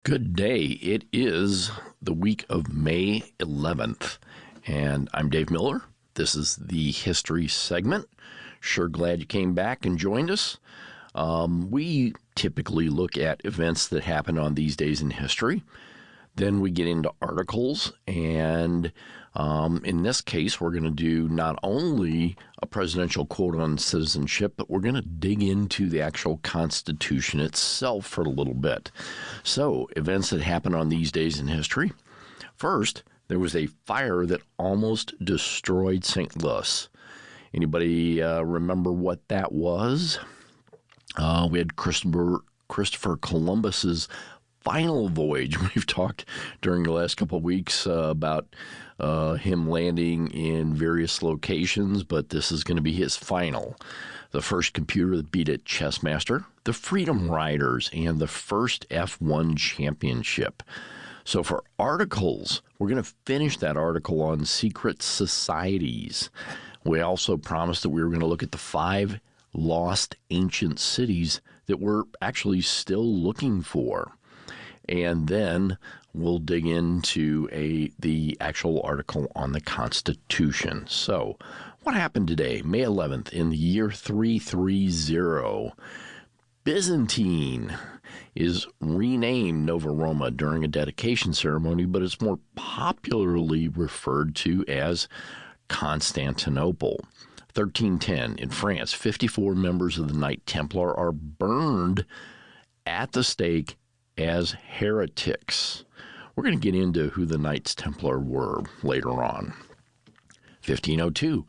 Good day. It is the week of May 11th, and I'm Dave Miller. This is the history segment. Sure glad you came back and joined us. We typically look at events that happen on these days in history. Then we get into articles, and in this case, we're going to do not only a presidential quote on citizenship, but we're going to dig into the actual Constitution itself for a little bit. So, events that happen on these days in history. First, there was a fire that almost destroyed St. Louis. Anybody remember what that was? We had Christopher Columbus's final voyage. We've talked during the last couple of weeks about him landing in various locations, but this is going to be his final. The first computer that beat a chess master, the Freedom Riders, and the first F1 championship. So for articles, we're going to finish that article on secret societies. We also promised that we were going to look at the 5 lost ancient cities that we're actually still looking for. And then we'll dig into the actual article on the Constitution. So, what happened today, May 11th, in the year 330? Byzantine is renamed Nova Roma during a dedication ceremony, but it's more popularly referred to as Constantinople. 1310, in France, 54 members of the Knight Templar are burned at the stake as heretics. We're going to get into who the Knights Templar were later on. 1502,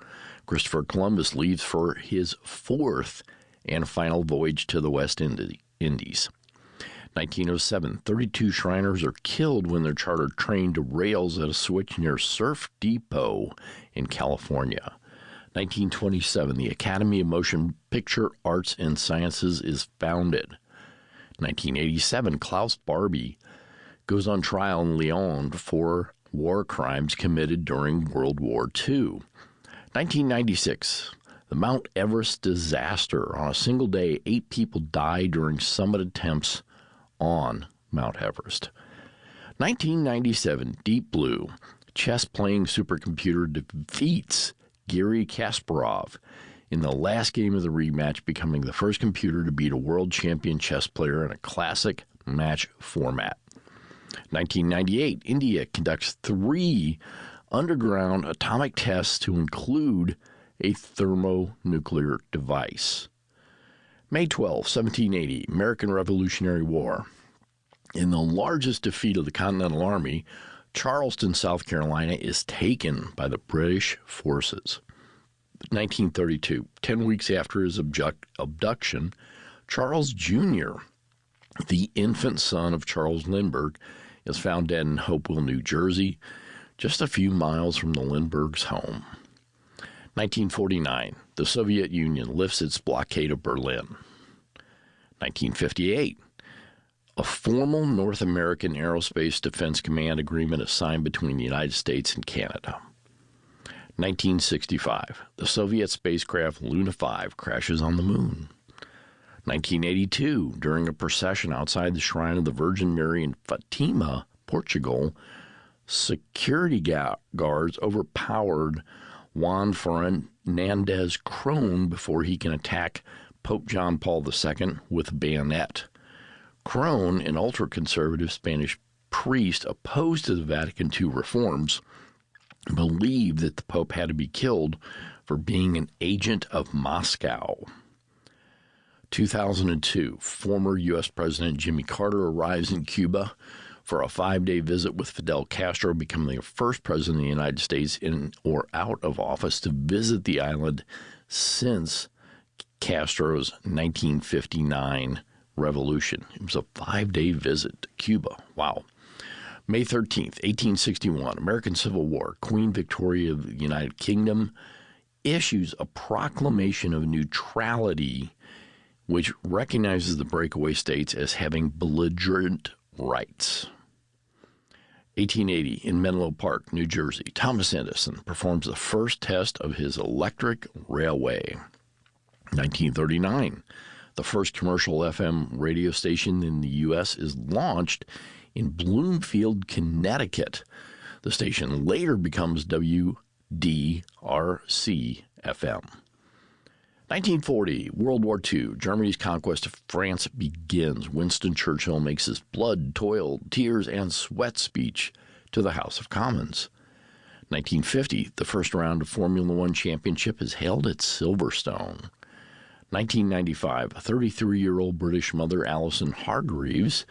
Christopher Columbus leaves for his 4th and final voyage to the West Indies. 1907, 32 Shriners are killed when their chartered train derails at a switch near Surf Depot in California. 1927, the Academy of Motion Picture Arts and Sciences is founded. 1987, Klaus Barbie goes on trial in Lyon for war crimes committed during World War II. 1996, the Mount Everest disaster. On a single day, 8 people died during summit attempts on Mount Everest. 1997, Deep Blue, chess-playing supercomputer defeats Garry Kasparov in the last game of the rematch, becoming the first computer to beat a world champion chess player in a classic match format. 1998, India conducts 3 underground atomic tests to include a thermonuclear device. May 12, 1780, American Revolutionary War. In the largest defeat of the Continental Army, Charleston, South Carolina is taken by the British forces. 1932, 10 weeks after his abduction, Charles Jr., the infant son of Charles Lindbergh, is found dead in Hopewell, New Jersey, just a few miles from the Lindberghs' home. 1949, the Soviet Union lifts its blockade of Berlin. 1958, a formal North American Aerospace Defense Command agreement is signed between the United States and Canada. 1965, the Soviet spacecraft Luna 5 crashes on the moon. 1982, during a procession outside the Shrine of the Virgin Mary in Fatima, Portugal, security guards overpowered Juan Fernandez Crone before he can attack Pope John Paul II with a bayonet. Crone, an ultra-conservative Spanish priest opposed to the Vatican II reforms, believed that the Pope had to be killed for being an agent of Moscow. 2002, former U.S. President Jimmy Carter arrives in Cuba for a 5-day visit with Fidel Castro, becoming the first president of the United States in or out of office to visit the island since Castro's 1959 revolution. It was a 5-day visit to Cuba. Wow. May 13th, 1861, American Civil War. Queen Victoria of the United Kingdom issues a proclamation of neutrality which recognizes the breakaway states as having belligerent rights. 1880, in Menlo Park, New Jersey, Thomas Edison performs the first test of his electric railway. 1939, the first commercial FM radio station in the U.S. is launched in Bloomfield, Connecticut. The station later becomes WDRC-FM. 1940, World War II. Germany's conquest of France begins. Winston Churchill makes his blood, toil, tears, and sweat speech to the House of Commons. 1950, the first round of Formula One championship is held at Silverstone. 1995, 33-year-old British mother Alison Hargreaves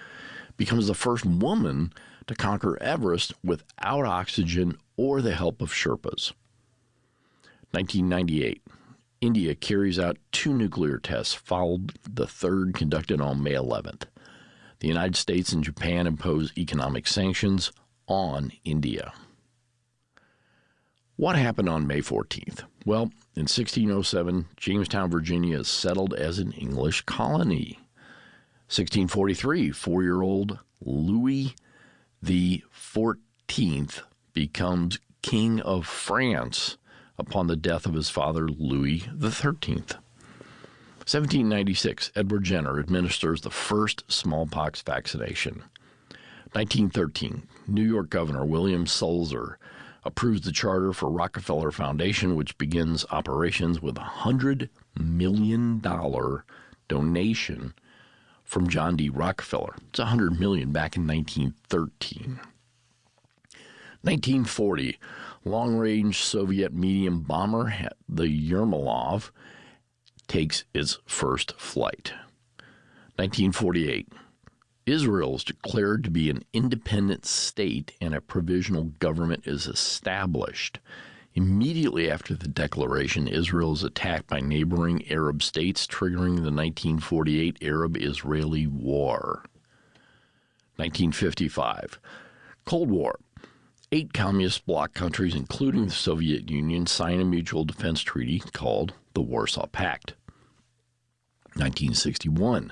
becomes the first woman to conquer Everest without oxygen or the help of Sherpas. 1998, India carries out 2 nuclear tests, followed the third conducted on May 11th. The United States and Japan impose economic sanctions on India. What happened on May 14th? Well, in 1607, Jamestown, Virginia is settled as an English colony. 1643, 4-year-old Louis XIV becomes King of France upon the death of his father, Louis XIII. 1796, Edward Jenner administers the first smallpox vaccination. 1913, New York Governor William Sulzer approves the charter for Rockefeller Foundation, which begins operations with a $100 million donation from John D. Rockefeller. It's $100 million back in 1913. 1940, long-range Soviet medium bomber, the Yermolov, takes its first flight. 1948, Israel is declared to be an independent state and a provisional government is established. Immediately after the declaration, Israel is attacked by neighboring Arab states, triggering the 1948 Arab-Israeli War. 1955, Cold War. 8 communist bloc countries, including the Soviet Union, sign a mutual defense treaty called the Warsaw Pact. 1961,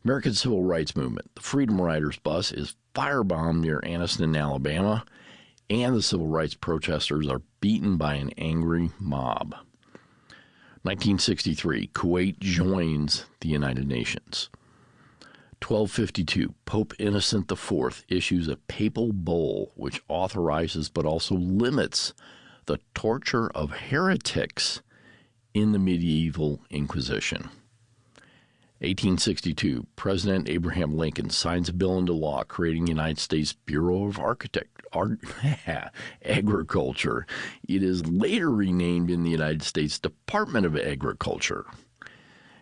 American Civil Rights Movement. The Freedom Riders bus is firebombed near Anniston, Alabama, and the civil rights protesters are beaten by an angry mob. 1963, Kuwait joins the United Nations. 1252, Pope Innocent IV issues a papal bull which authorizes but also limits the torture of heretics in the medieval Inquisition. 1862, President Abraham Lincoln signs a bill into law creating the United States Bureau of Agriculture. It is later renamed in the United States Department of Agriculture.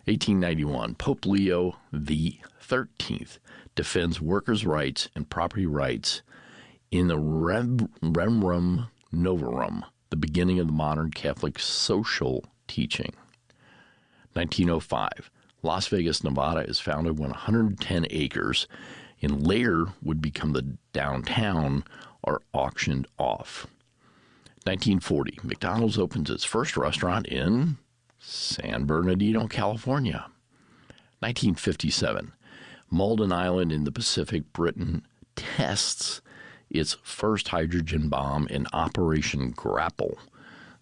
1891, Pope Leo XIII defends workers' rights and property rights in the Rerum Novarum, the beginning of the modern Catholic social teaching. 1905, Las Vegas, Nevada is founded when 110 acres and later would become the downtown are auctioned off. 1940, McDonald's opens its first restaurant in San Bernardino, California. 1957, Malden Island in the Pacific, Britain tests its first hydrogen bomb in Operation Grapple.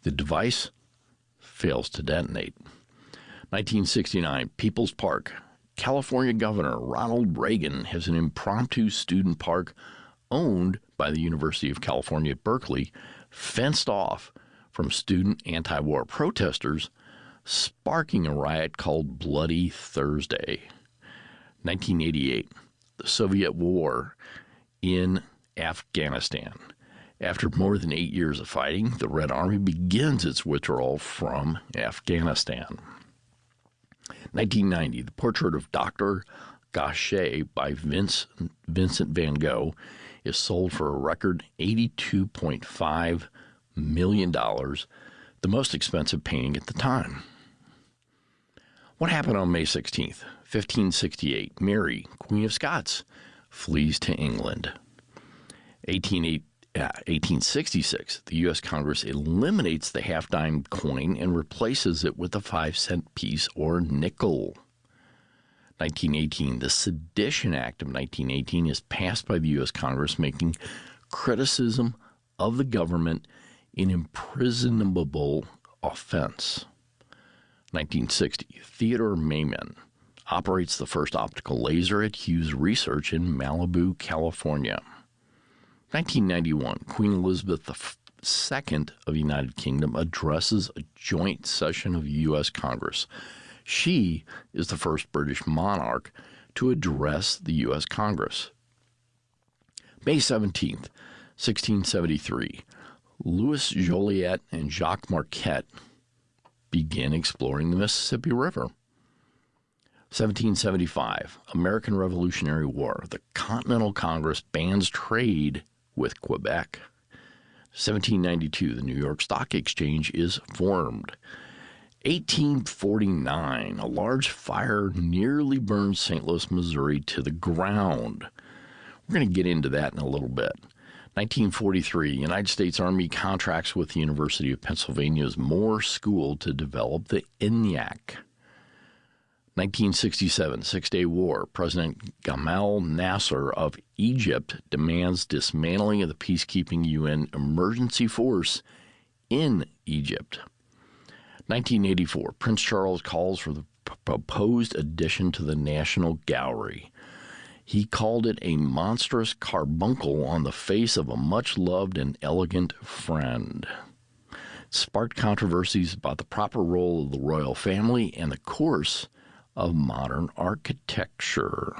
The device fails to detonate. 1969, People's Park. California Governor Ronald Reagan has an impromptu student park owned by the University of California at Berkeley, fenced off from student anti-war protesters, sparking a riot called Bloody Thursday. 1988, the Soviet war in Afghanistan. After more than 8 years of fighting, the Red Army begins its withdrawal from Afghanistan. 1990, the portrait of Dr. Gaucher by Vincent van Gogh is sold for a record $82.5 million, the most expensive painting at the time. What happened on May 16th, 1568? Mary, Queen of Scots, flees to England. 1866, the U.S. Congress eliminates the half-dime coin and replaces it with a 5-cent piece or nickel. 1918, the Sedition Act of 1918 is passed by the U.S. Congress, making criticism of the government an imprisonable offense. 1960, Theodore Maiman, operates the first optical laser at Hughes Research in Malibu, California. 1991, Queen Elizabeth II of the United Kingdom addresses a joint session of the U.S. Congress. She is the first British monarch to address the U.S. Congress. May 17th, 1673, Louis Joliet and Jacques Marquette begin exploring the Mississippi River. 1775, American Revolutionary War. The Continental Congress bans trade with Quebec. 1792, the New York Stock Exchange is formed. 1849, a large fire nearly burns St. Louis, Missouri to the ground. We're going to get into that in a little bit. 1943, United States Army contracts with the University of Pennsylvania's Moore School to develop the ENIAC. 1967, Six-Day War. President Gamal Nasser of Egypt demands dismantling of the peacekeeping UN emergency force in Egypt. 1984, Prince Charles calls for the proposed addition to the National Gallery. He called it a monstrous carbuncle on the face of a much-loved and elegant friend. It sparked controversies about the proper role of the royal family and the course of modern architecture.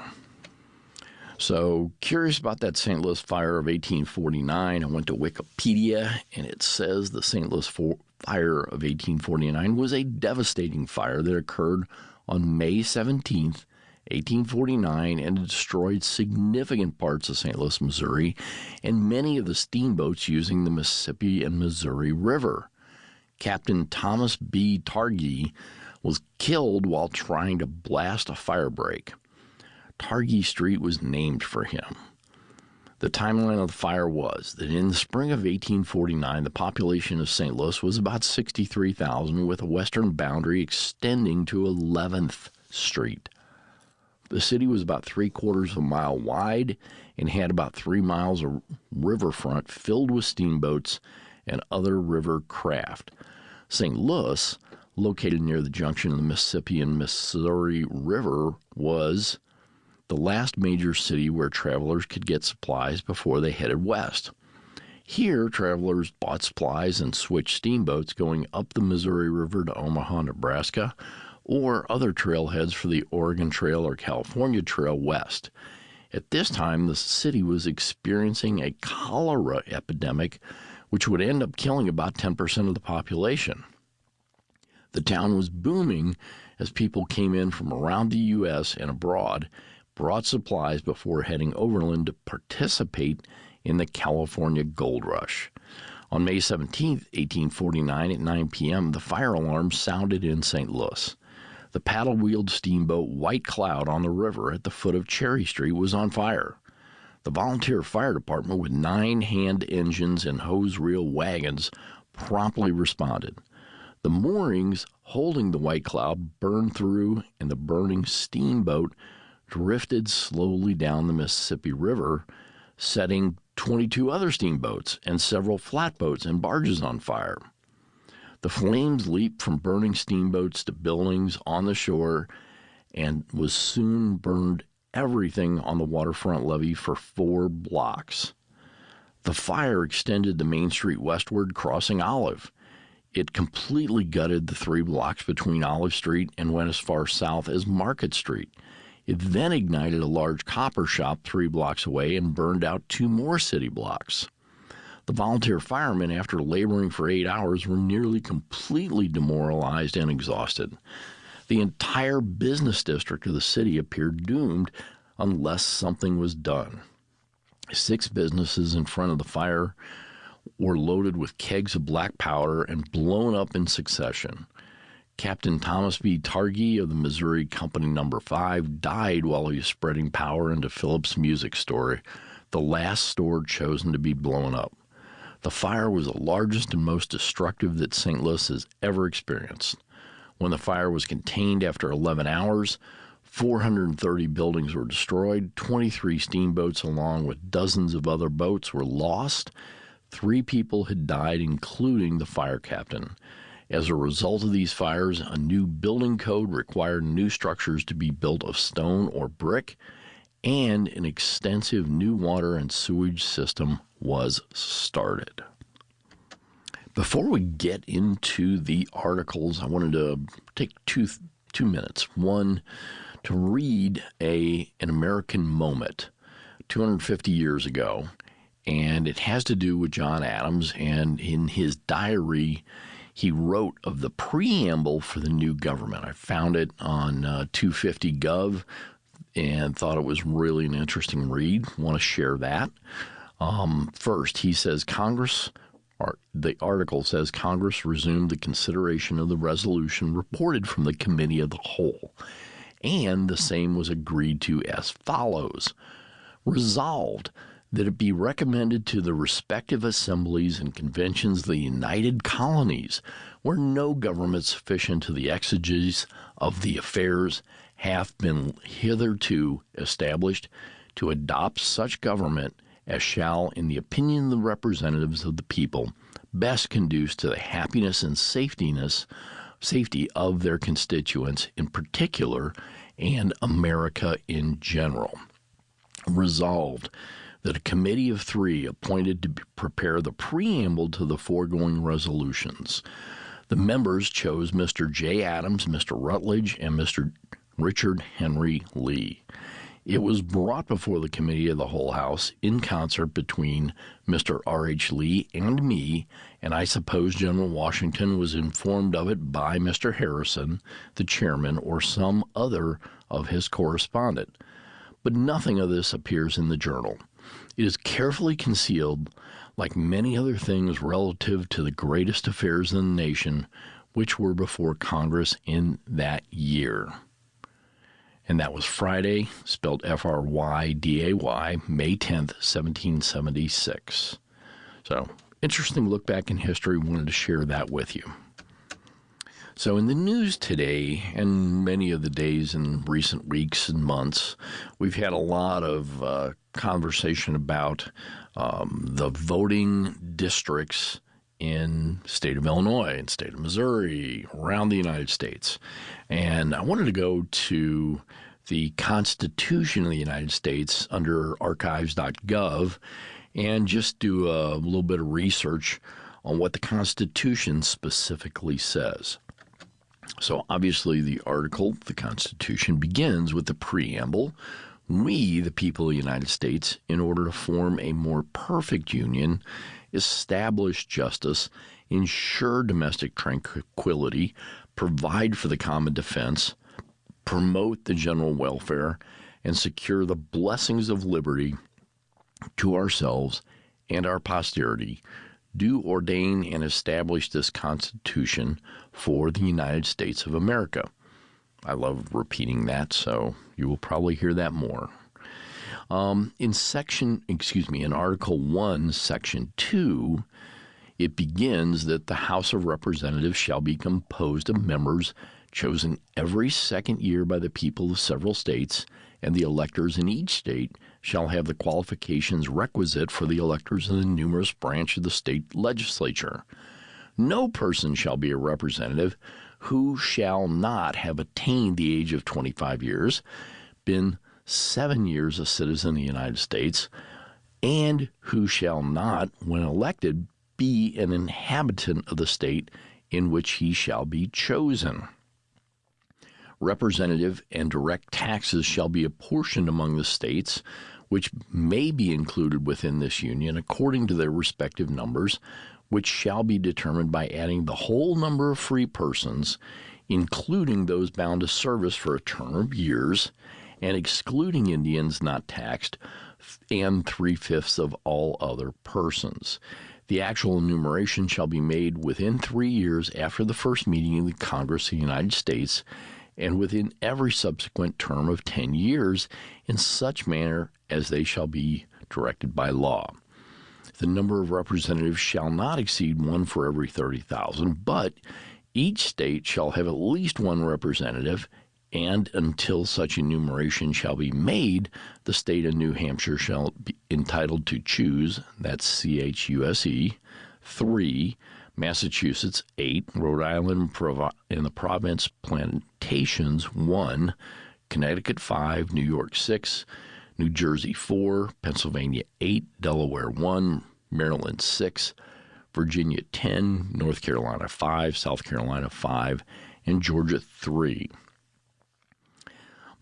So, curious about that St. Louis fire of 1849, I went to Wikipedia, and it says the St. Louis fire of 1849 was a devastating fire that occurred on May 17th, 1849, and destroyed significant parts of St. Louis, Missouri, and many of the steamboats using the Mississippi and Missouri River. Captain Thomas B. Targhee was killed while trying to blast a fire break. Targhee Street was named for him. The timeline of the fire was that in the spring of 1849, the population of St. Louis was about 63,000, with a western boundary extending to 11th Street. The city was about 3/4 of a mile wide and had about 3 miles of riverfront filled with steamboats and other river craft. St. Louis, located near the junction of the Mississippi and Missouri River, was the last major city where travelers could get supplies before they headed west. Here, travelers bought supplies and switched steamboats going up the Missouri River to Omaha, Nebraska, or other trailheads for the Oregon Trail or California Trail west. At this time, the city was experiencing a cholera epidemic, which would end up killing about 10% of the population. The town was booming as people came in from around the U.S. and abroad, brought supplies before heading overland to participate in the California Gold Rush. On May 17, 1849, at 9 p.m., the fire alarm sounded in St. Louis. The paddle-wheeled steamboat White Cloud on the river at the foot of Cherry Street was on fire. The volunteer fire department, with 9 hand engines and hose reel wagons, promptly responded. The moorings holding the White Cloud burned through, and the burning steamboat drifted slowly down the Mississippi River, setting 22 other steamboats and several flatboats and barges on fire. The flames leaped from burning steamboats to buildings on the shore and was soon burned everything on the waterfront levee for 4 blocks. The fire extended the Main Street westward, crossing Olive. It completely gutted the 3 blocks between Olive Street and went as far south as Market Street. It then ignited a large copper shop 3 blocks away and burned out 2 more city blocks. The volunteer firemen, after laboring for 8 hours, were nearly completely demoralized and exhausted. The entire business district of the city appeared doomed unless something was done. 6 businesses in front of the fire were loaded with kegs of black powder and blown up in succession. Captain Thomas B. Targhee of the Missouri Company No. 5 died while he was spreading power into Phillips Music Store, the last store chosen to be blown up. The fire was the largest and most destructive that St. Louis has ever experienced. When the fire was contained after 11 hours, 430 buildings were destroyed, 23 steamboats along with dozens of other boats were lost. 3 people had died, including the fire captain. As a result of these fires, a new building code required new structures to be built of stone or brick, and an extensive new water and sewage system was started. Before we get into the articles, I wanted to take two minutes. One, to read an American moment 250 years ago, and it has to do with John Adams. And in his diary, he wrote of the preamble for the new government. I found it on 250.gov and thought it was really an interesting read. Want to share that. First, he says the article says Congress resumed the consideration of the resolution reported from the Committee of the Whole, and the same was agreed to as follows. Resolved that it be recommended to the respective assemblies and conventions of the United Colonies, where no government sufficient to the exigencies of the affairs hath been hitherto established, to adopt such government as shall, in the opinion of the representatives of the people, best conduce to the happiness and safety of their constituents in particular, and America in general. Resolved that a committee of 3 appointed to prepare the preamble to the foregoing resolutions. The members chose Mr. J. Adams, Mr. Rutledge, and Mr. Richard Henry Lee. It was brought before the Committee of the Whole House in concert between Mr. R.H. Lee and me, and I suppose General Washington was informed of it by Mr. Harrison, the chairman, or some other of his correspondent. But nothing of this appears in the journal. It is carefully concealed, like many other things relative to the greatest affairs in the nation, which were before Congress in that year. And that was Friday, spelled F-R-Y-D-A-Y, May 10th, 1776. So, interesting look back in history. Wanted to share that with you. So in the news today, and many of the days in recent weeks and months, we've had a lot of conversation about the voting districts in the state of Illinois and state of Missouri, around the United States. And I wanted to go to the Constitution of the United States under archives.gov and just do a little bit of research on what the Constitution specifically says. So obviously the article, the Constitution, begins with the preamble. We, the people of the United States, in order to form a more perfect union, establish justice, ensure domestic tranquility, provide for the common defense, promote the general welfare, and secure the blessings of liberty to ourselves and our posterity, do ordain and establish this Constitution for the United States of America. I love repeating that, so you will probably hear that more. In Article 1, Section 2, it begins that the House of Representatives shall be composed of members chosen every second year by the people of several states, and the electors in each state shall have the qualifications requisite for the electors in the numerous branch of the state legislature. No person shall be a representative who shall not have attained the age of 25 years, been 7 years a citizen of the United States, and who shall not, when elected, be an inhabitant of the state in which he shall be chosen. Representative and direct taxes shall be apportioned among the states, which may be included within this union according to their respective numbers, which shall be determined by adding the whole number of free persons, including those bound to service for a term of years, and excluding Indians not taxed, and 3/5 of all other persons. The actual enumeration shall be made within 3 years after the first meeting of the Congress of the United States, and within every subsequent term of 10 years, in such manner as they shall be directed by law. The number of representatives shall not exceed 1 for every 30,000, but each state shall have at least 1 representative, and until such enumeration shall be made, the state of New Hampshire shall be entitled to choose, that's CHUSE, 3 Massachusetts 8, Rhode Island and the Province Plantations 1, Connecticut 5, New York 6, New Jersey 4, Pennsylvania 8, Delaware 1, Maryland 6, Virginia 10, North Carolina 5, South Carolina 5, and Georgia 3.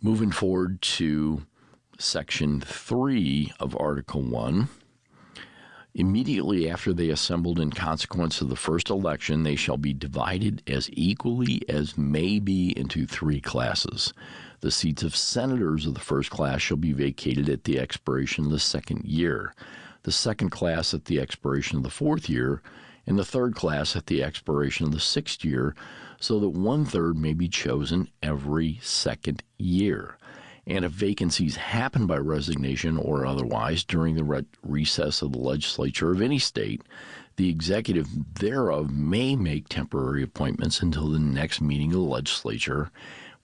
Moving forward to Section 3 of Article 1, immediately after they assembled in consequence of the first election, they shall be divided as equally as may be into 3 classes. The seats of senators of the first class shall be vacated at the expiration of the second year, the second class at the expiration of the 4th year, and the third class at the expiration of the 6th year, so that 1/3 may be chosen every second year. And if vacancies happen by resignation or otherwise during the recess of the legislature of any state, the executive thereof may make temporary appointments until the next meeting of the legislature,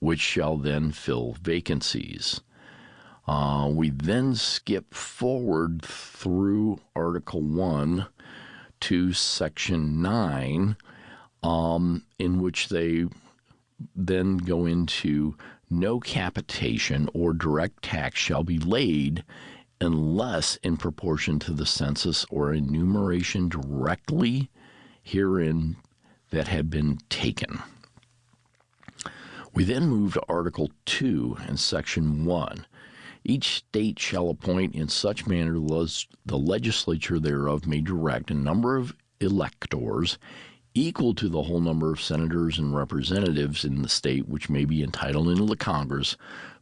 which shall then fill vacancies. We then skip forward through Article 1 to Section 9, in which they then go into no capitation or direct tax shall be laid unless in proportion to the census or enumeration directly herein that had been taken. We then move to Article 2 and Section 1. Each state shall appoint in such manner the legislature thereof may direct a number of electors equal to the whole number of senators and representatives in the state which may be entitled into the Congress,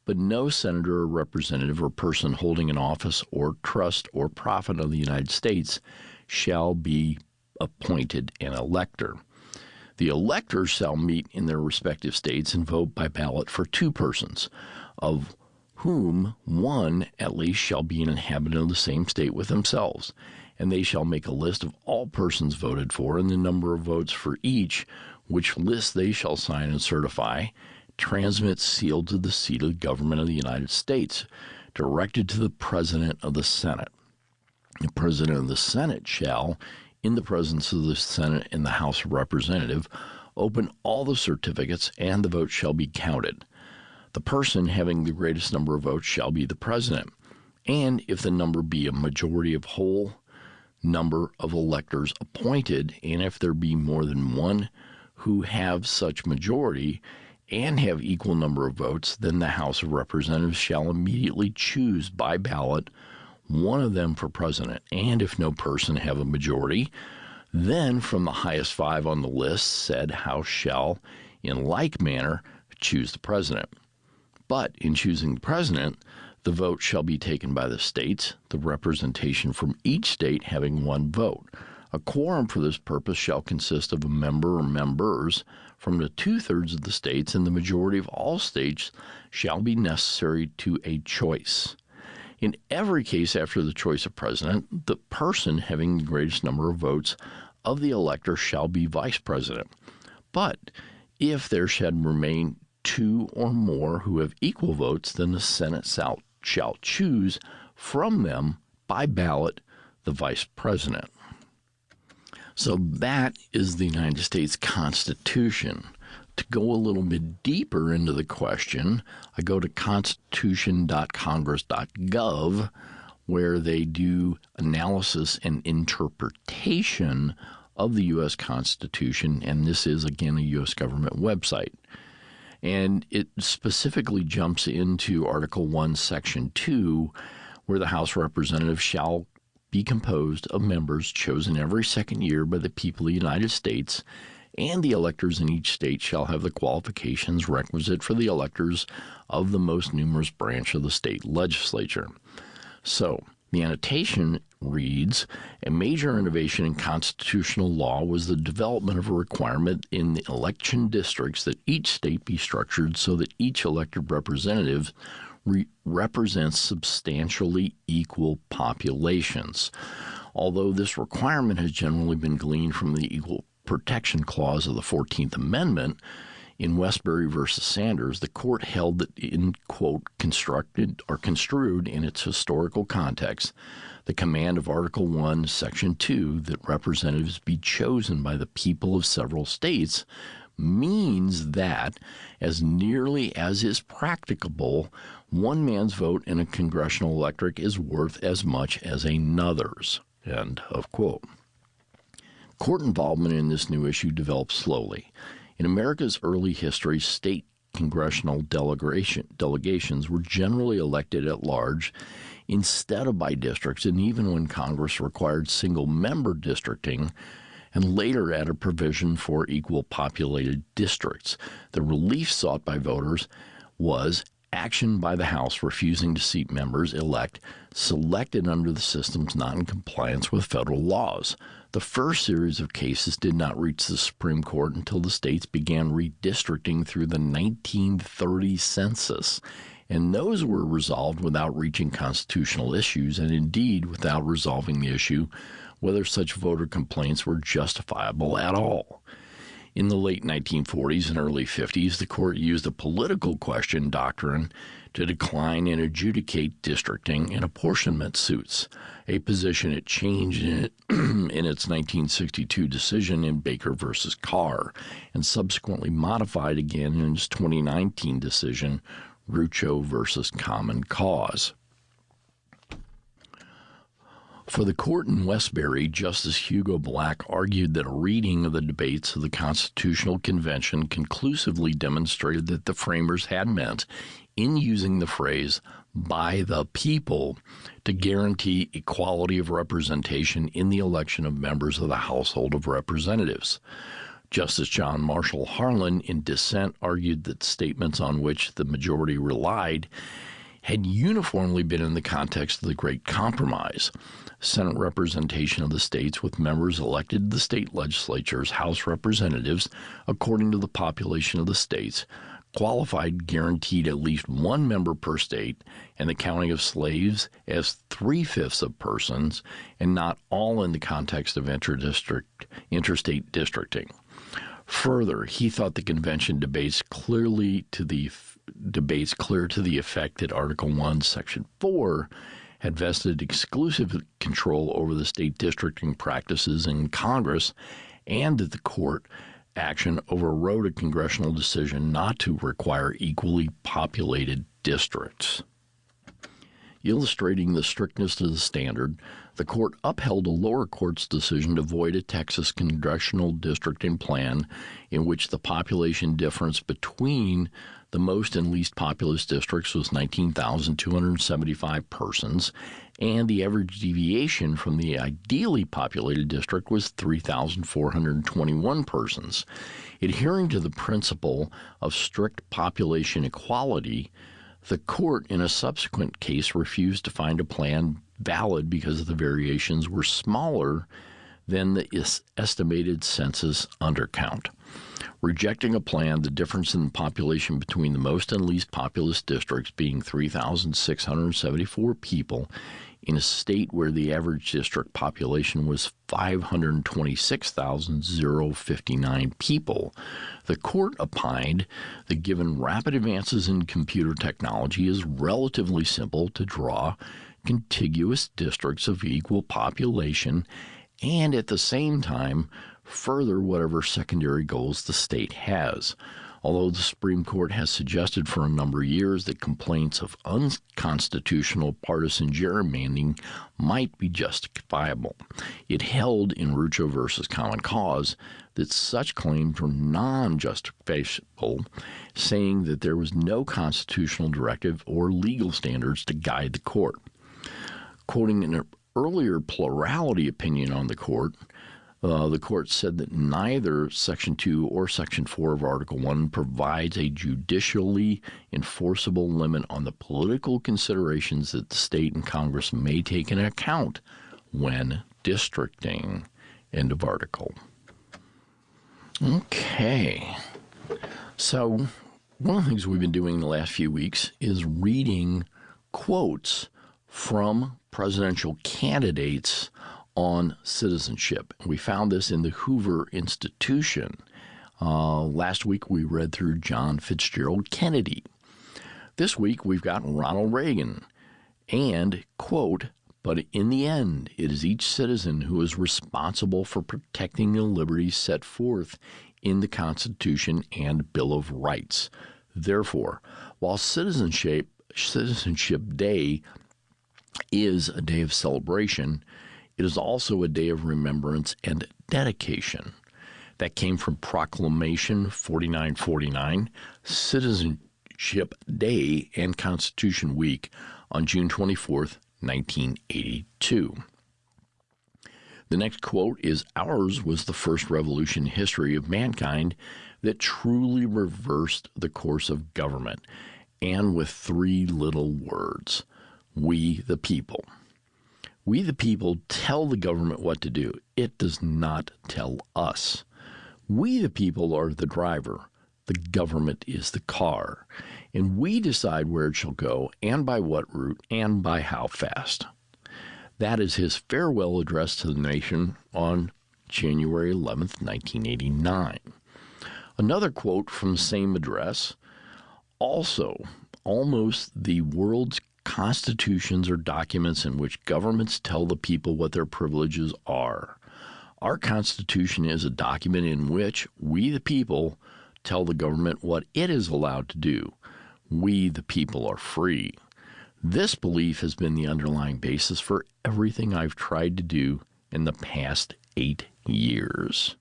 but no senator or representative or person holding an office or trust or profit of the United States shall be appointed an elector. The electors shall meet in their respective states and vote by ballot for 2 persons, of whom one at least shall be an inhabitant of the same state with themselves, and they shall make a list of all persons voted for and the number of votes for each, which list they shall sign and certify, transmit sealed to the seat of the government of the United States, directed to the President of the Senate. The President of the Senate shall, in the presence of the Senate and the House of Representatives, open all the certificates, and the votes shall be counted. The person having the greatest number of votes shall be the President, and if the number be a majority of whole number of electors appointed, and if there be more than one who have such majority and have equal number of votes, then the House of Representatives shall immediately choose by ballot one of them for president. And if no person have a majority, then from the highest 5 on the list, said House shall, in like manner, choose the president. But in choosing the president, the vote shall be taken by the states, the representation from each state having 1 vote. A quorum for this purpose shall consist of a member or members from the 2/3 of the states, and the majority of all states shall be necessary to a choice. In every case after the choice of president, the person having the greatest number of votes of the elector shall be vice president. But if there should remain 2 or more who have equal votes, then the Senate shall choose from them by ballot the vice president. So that is the United States Constitution. To go a little bit deeper into the question, I go to constitution.congress.gov, where they do analysis and interpretation of the U.S. Constitution, and this is, again, a U.S. government website. And it specifically jumps into Article 1, Section 2, where the House of Representatives shall be composed of members chosen every second year by the people of the United States, and the electors in each state shall have the qualifications requisite for the electors of the most numerous branch of the state legislature. So, the annotation reads, a major innovation in constitutional law was the development of a requirement in the election districts that each state be structured so that each elected representative represents substantially equal populations. Although this requirement has generally been gleaned from the Equal Protection Clause of the 14th Amendment, In Westbury versus Sanders, the court held that in, quote, construed in its historical context, the command of Article 1, Section 2, that representatives be chosen by the people of several states, means that, as nearly as is practicable, one man's vote in a congressional electorate is worth as much as another's. End of quote. Court involvement in this new issue developed slowly. In America's early history, state congressional delegations were generally elected at large instead of by districts, and even when Congress required single-member districting and later added provision for equal populated districts, the relief sought by voters was action by the House refusing to seat members selected under the systems not in compliance with federal laws. The first series of cases did not reach the Supreme Court until the states began redistricting through the 1930 census, and those were resolved without reaching constitutional issues, and indeed without resolving the issue whether such voter complaints were justifiable at all. In the late 1940s and early 50s, the court used the political question doctrine to decline and adjudicate districting and apportionment suits, a position it changed in its 1962 decision in Baker v. Carr, and subsequently modified again in its 2019 decision, Rucho v. Common Cause. For the court in Westbury, Justice Hugo Black argued that a reading of the debates of the Constitutional Convention conclusively demonstrated that the framers had meant, in using the phrase, by the people, to guarantee equality of representation in the election of members of the Household of Representatives. Justice John Marshall Harlan, in dissent, argued that statements on which the majority relied had uniformly been in the context of the Great Compromise. Senate representation of the states with members elected to the state legislatures, House representatives, according to the population of the states, qualified guaranteed at least one member per state, and the counting of slaves as 3/5 of persons, and not all in the context of interstate districting. Further, he thought the convention debates clear to the effect that Article 1, Section 4 had vested exclusive control over the state districting practices in Congress, and that the court action overrode a congressional decision not to require equally populated districts. Illustrating the strictness of the standard, the court upheld a lower court's decision to void a Texas congressional districting plan in which the population difference between the most and least populous districts was 19,275 persons, and the average deviation from the ideally populated district was 3,421 persons. Adhering to the principle of strict population equality, the court in a subsequent case refused to find a plan valid because the variations were smaller than the estimated census undercount. Rejecting a plan, the difference in population between the most and least populous districts being 3,674 people in a state where the average district population was 526,059 people, the court opined that given rapid advances in computer technology, it is relatively simple to draw contiguous districts of equal population and at the same time further whatever secondary goals the state has. Although the Supreme Court has suggested for a number of years that complaints of unconstitutional partisan gerrymandering might be justifiable, it held in Rucho v. Common Cause that such claims were non-justifiable, saying that there was no constitutional directive or legal standards to guide the court. Quoting an earlier plurality opinion on the court said that neither Section 2 or Section 4 of Article 1 provides a judicially enforceable limit on the political considerations that the state and Congress may take into account when districting. End of article. Okay. So one of the things we've been doing the last few weeks is reading quotes from presidential candidates on citizenship. We found this in the Hoover Institution Last week we read through John Fitzgerald Kennedy. This week we've got Ronald Reagan and, quote, "But in the end, it is each citizen who is responsible for protecting the liberties set forth in the Constitution and Bill of Rights. Therefore, while Citizenship Day is a day of celebration, it is also a day of remembrance and dedication." That came from Proclamation 4949, Citizenship Day and Constitution Week on June 24th, 1982. The next quote is, "Ours was the first revolution in history of mankind that truly reversed the course of government, and with three little words: we the people." We the people tell the government what to do. It does not tell us. We the people are the driver. The government is the car. And we decide where it shall go, and by what route, and by how fast. That is his farewell address to the nation on January 11th, 1989. Another quote from the same address, also, almost the world's constitutions are documents in which governments tell the people what their privileges are. Our Constitution is a document in which we, the people, tell the government what it is allowed to do. We, the people, are free. This belief has been the underlying basis for everything I've tried to do in the past 8 years.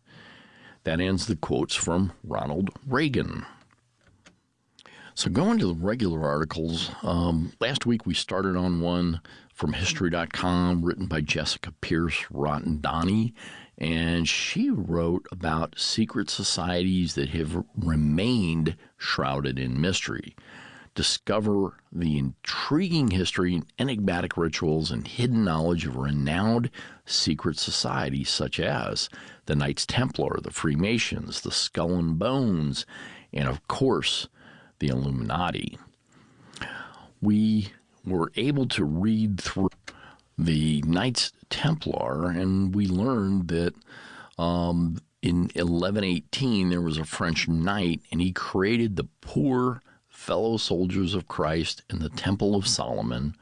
That ends the quotes from Ronald Reagan. So going to the regular articles, last week we started on one from History.com written by Jessica Pierce Rottendani, and she wrote about secret societies that have remained shrouded in mystery. Discover the intriguing history, enigmatic rituals, and hidden knowledge of renowned secret societies such as the Knights Templar, the Freemasons, the Skull and Bones, and of course, the Illuminati. We were able to read through the Knights Templar, and we learned that in 1118 there was a French knight, and he created the Poor Fellow Soldiers of Christ in the Temple of Solomon,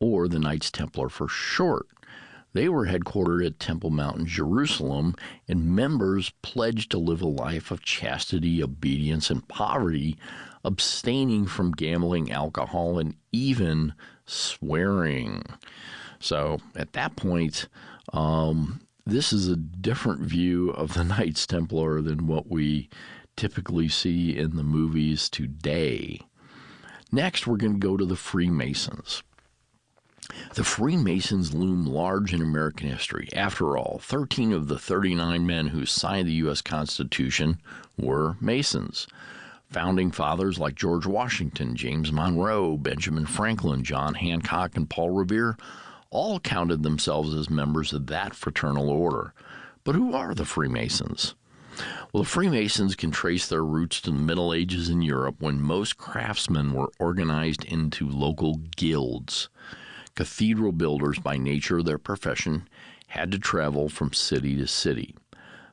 or the Knights Templar for short. They were headquartered at Temple Mount in Jerusalem, and members pledged to live a life of chastity, obedience, and poverty, abstaining from gambling, alcohol, and even swearing. So at that point, this is a different view of the Knights Templar than what we typically see in the movies today. Next, we're going to go to the Freemasons. The Freemasons loom large in American history. After all, 13 of the 39 men who signed the U.S. Constitution were Masons. Founding fathers like George Washington, James Monroe, Benjamin Franklin, John Hancock, and Paul Revere all counted themselves as members of that fraternal order. But who are the Freemasons? Well, the Freemasons can trace their roots to the Middle Ages in Europe, when most craftsmen were organized into local guilds. Cathedral builders, by nature of their profession, had to travel from city to city.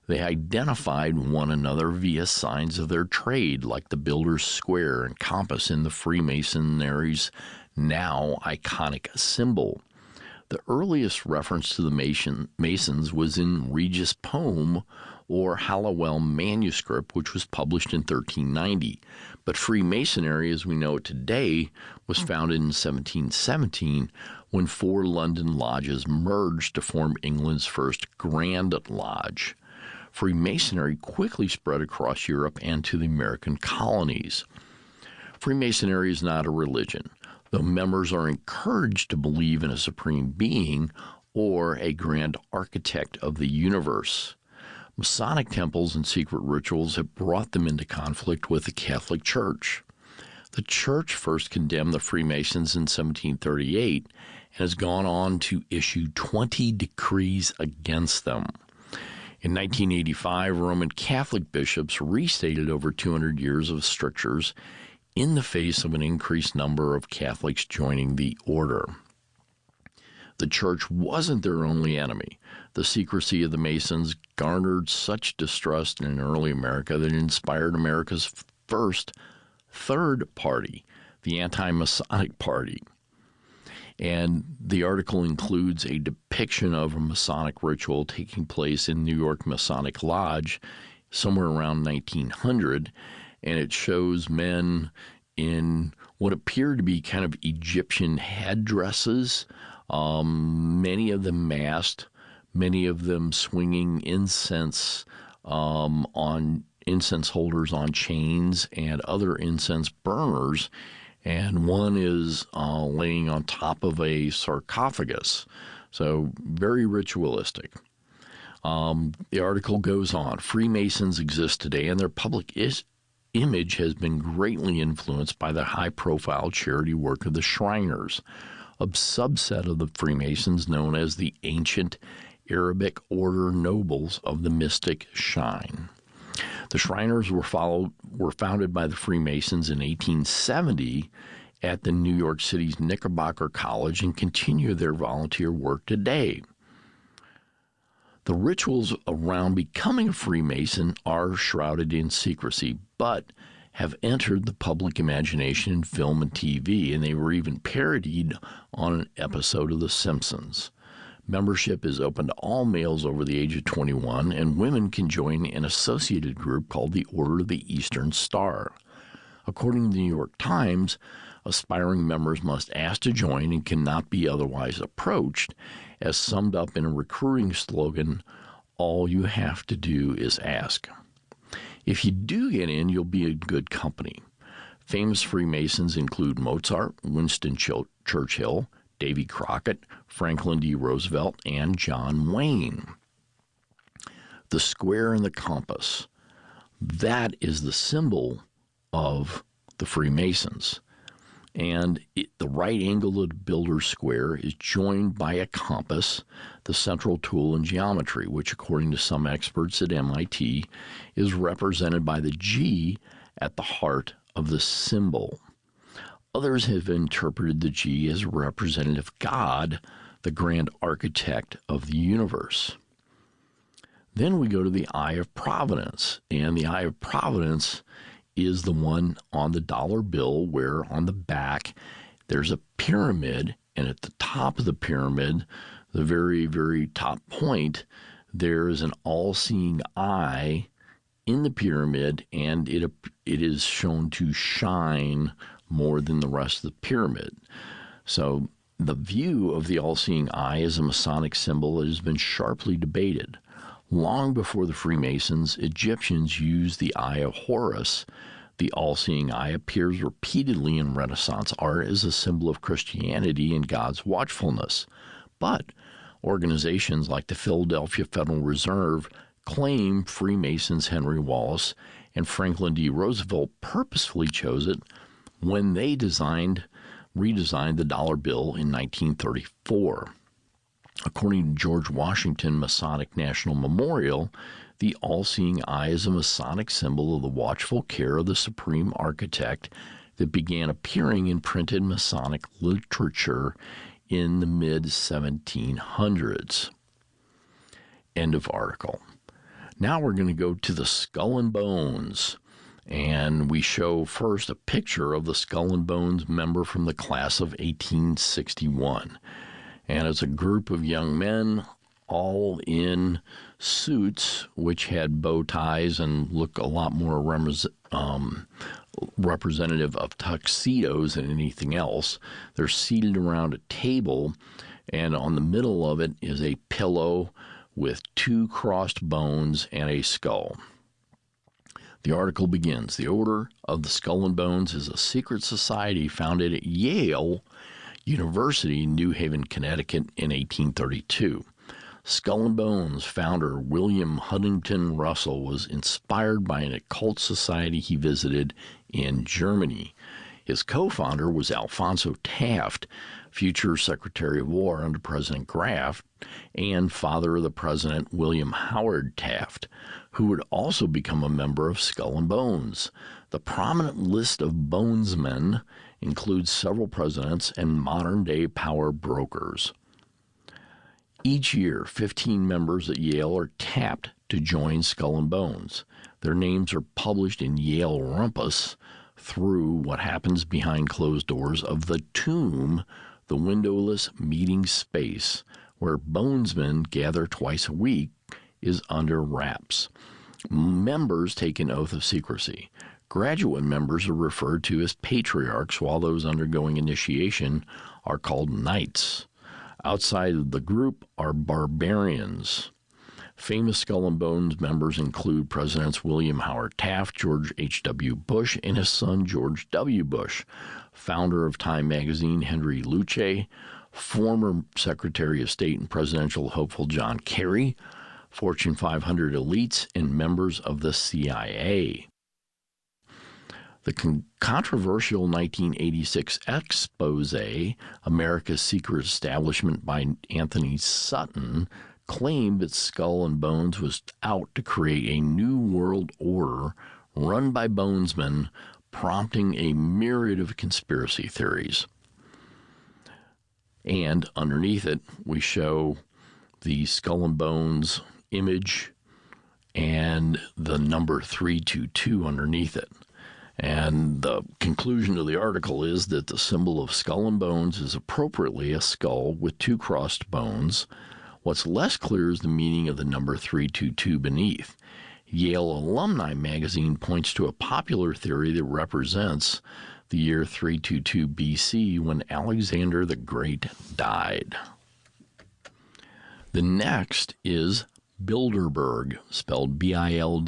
They identified one another via signs of their trade, like the builder's square and compass in the Freemasonry's now iconic symbol. The earliest reference to the Masons was in Regis' poem, or Halliwell manuscript, which was published in 1390. But Freemasonry, as we know it today, was founded in 1717, when 4 London lodges merged to form England's first Grand Lodge. Freemasonry quickly spread across Europe and to the American colonies. Freemasonry is not a religion, though members are encouraged to believe in a supreme being or a grand architect of the universe. Masonic temples and secret rituals have brought them into conflict with the Catholic Church. The Church first condemned the Freemasons in 1738 and has gone on to issue 20 decrees against them. In 1985, Roman Catholic bishops restated over 200 years of strictures in the face of an increased number of Catholics joining the order. the church wasn't their only enemy. The secrecy of the Masons garnered such distrust in early America that it inspired America's first third party, the Anti-Masonic Party. And the article includes a depiction of a Masonic ritual taking place in New York Masonic Lodge somewhere around 1900, and it shows men in what appear to be kind of Egyptian headdresses, many of them masked, many of them swinging incense on incense holders on chains and other incense burners, and one is laying on top of a sarcophagus. So very ritualistic. The article goes on. Freemasons exist today, and their public image has been greatly influenced by the high-profile charity work of the Shriners, a subset of the Freemasons known as the ancient Arabic order nobles of the mystic Shine. The Shriners were founded by the Freemasons in 1870 at the New York City's Knickerbocker College and continue their volunteer work today. The rituals around becoming a Freemason are shrouded in secrecy, but have entered the public imagination in film and TV, and they were even parodied on an episode of The Simpsons. Membership is open to all males over the age of 21, and women can join an associated group called the Order of the Eastern Star. According to the New York Times, aspiring members must ask to join and cannot be otherwise approached, as summed up in a recruiting slogan, "All you have to do is ask." If you do get in, you'll be in good company. Famous Freemasons include Mozart, Winston Churchill, Davy Crockett, Franklin D. Roosevelt, and John Wayne. The square and the compass, that is the symbol of the Freemasons. And the right angle of the builder's square is joined by a compass, the central tool in geometry, which, according to some experts at MIT, is represented by the G at the heart of the symbol. Others have interpreted the G as a representative of God, the grand architect of the universe. Then we go to the Eye of Providence, and the Eye of Providence is the one on the dollar bill where on the back there's a pyramid, and at the top of the pyramid, the very, very top point, there is an all-seeing eye in the pyramid, and it is shown to shine more than the rest of the pyramid. So the view of the all-seeing eye is a Masonic symbol that has been sharply debated. Long before the Freemasons, Egyptians used the Eye of Horus. The all-seeing eye appears repeatedly in Renaissance art as a symbol of Christianity and God's watchfulness. But organizations like the Philadelphia Federal Reserve claim Freemasons Henry Wallace and Franklin D. Roosevelt purposefully chose it when they redesigned the dollar bill in 1934. According to George Washington Masonic National Memorial, the all-seeing eye is a Masonic symbol of the watchful care of the supreme architect that began appearing in printed Masonic literature in the mid-1700s. End of article. Now we're going to go to the Skull and Bones. And we show first a picture of the Skull and Bones member from the class of 1861. And it's a group of young men, all in suits, which had bow ties and look a lot more representative of tuxedos than anything else. They're seated around a table, and on the middle of it is a pillow with two crossed bones and a skull. The article begins, "The Order of the Skull and Bones is a secret society founded at Yale University in New Haven, Connecticut in 1832. Skull and Bones founder William Huntington Russell was inspired by an occult society he visited in Germany. His co-founder was Alphonso Taft, future Secretary of War under President Graft, and father of the President William Howard Taft, who would also become a member of Skull and Bones. The prominent list of bonesmen includes several presidents and modern-day power brokers." Each year, 15 members at Yale are tapped to join Skull and Bones. Their names are published in Yale Rumpus through what happens behind closed doors of the Tomb, the windowless meeting space where bonesmen gather twice a week, is under wraps. Members take an oath of secrecy. Graduate members are referred to as patriarchs, while those undergoing initiation are called knights. Outside of the group are barbarians. Famous Skull and Bones members include Presidents William Howard Taft, George H.W. Bush, and his son George W. Bush, founder of Time magazine Henry Luce, former Secretary of State and presidential hopeful John Kerry, Fortune 500 elites, and members of the CIA. The controversial 1986 expose, America's Secret Establishment by Anthony Sutton, claimed that Skull and Bones was out to create a new world order run by bonesmen, prompting a myriad of conspiracy theories. And underneath it, we show the Skull and Bones image and the number 322 underneath it. And the conclusion of the article is that the symbol of Skull and Bones is appropriately a skull with two crossed bones. What's less clear is the meaning of the number 322 beneath. Yale Alumni magazine points to a popular theory that represents the year 322 BC when Alexander the Great died. The next is Bilderberg, spelled Bilderberg.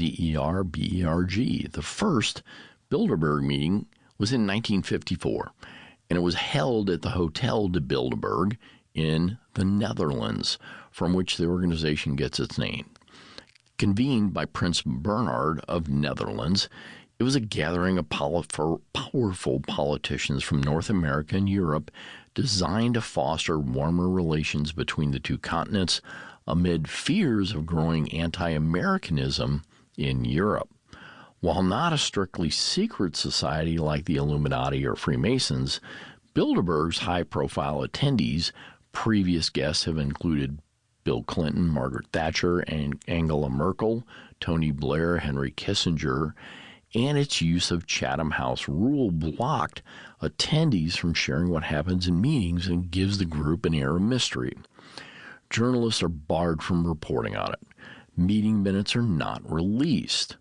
The first Bilderberg meeting was in 1954, and it was held at the Hotel de Bilderberg in the Netherlands, from which the organization gets its name. Convened by Prince Bernhard of Netherlands, it was a gathering of powerful politicians from North America and Europe designed to foster warmer relations between the two continents amid fears of growing anti-Americanism in Europe. While not a strictly secret society like the Illuminati or Freemasons, Bilderberg's high-profile attendees, previous guests have included Bill Clinton, Margaret Thatcher, and Angela Merkel, Tony Blair, Henry Kissinger, and its use of Chatham House rule blocked attendees from sharing what happens in meetings and gives the group an air of mystery. Journalists are barred from reporting on it. Meeting minutes are not released.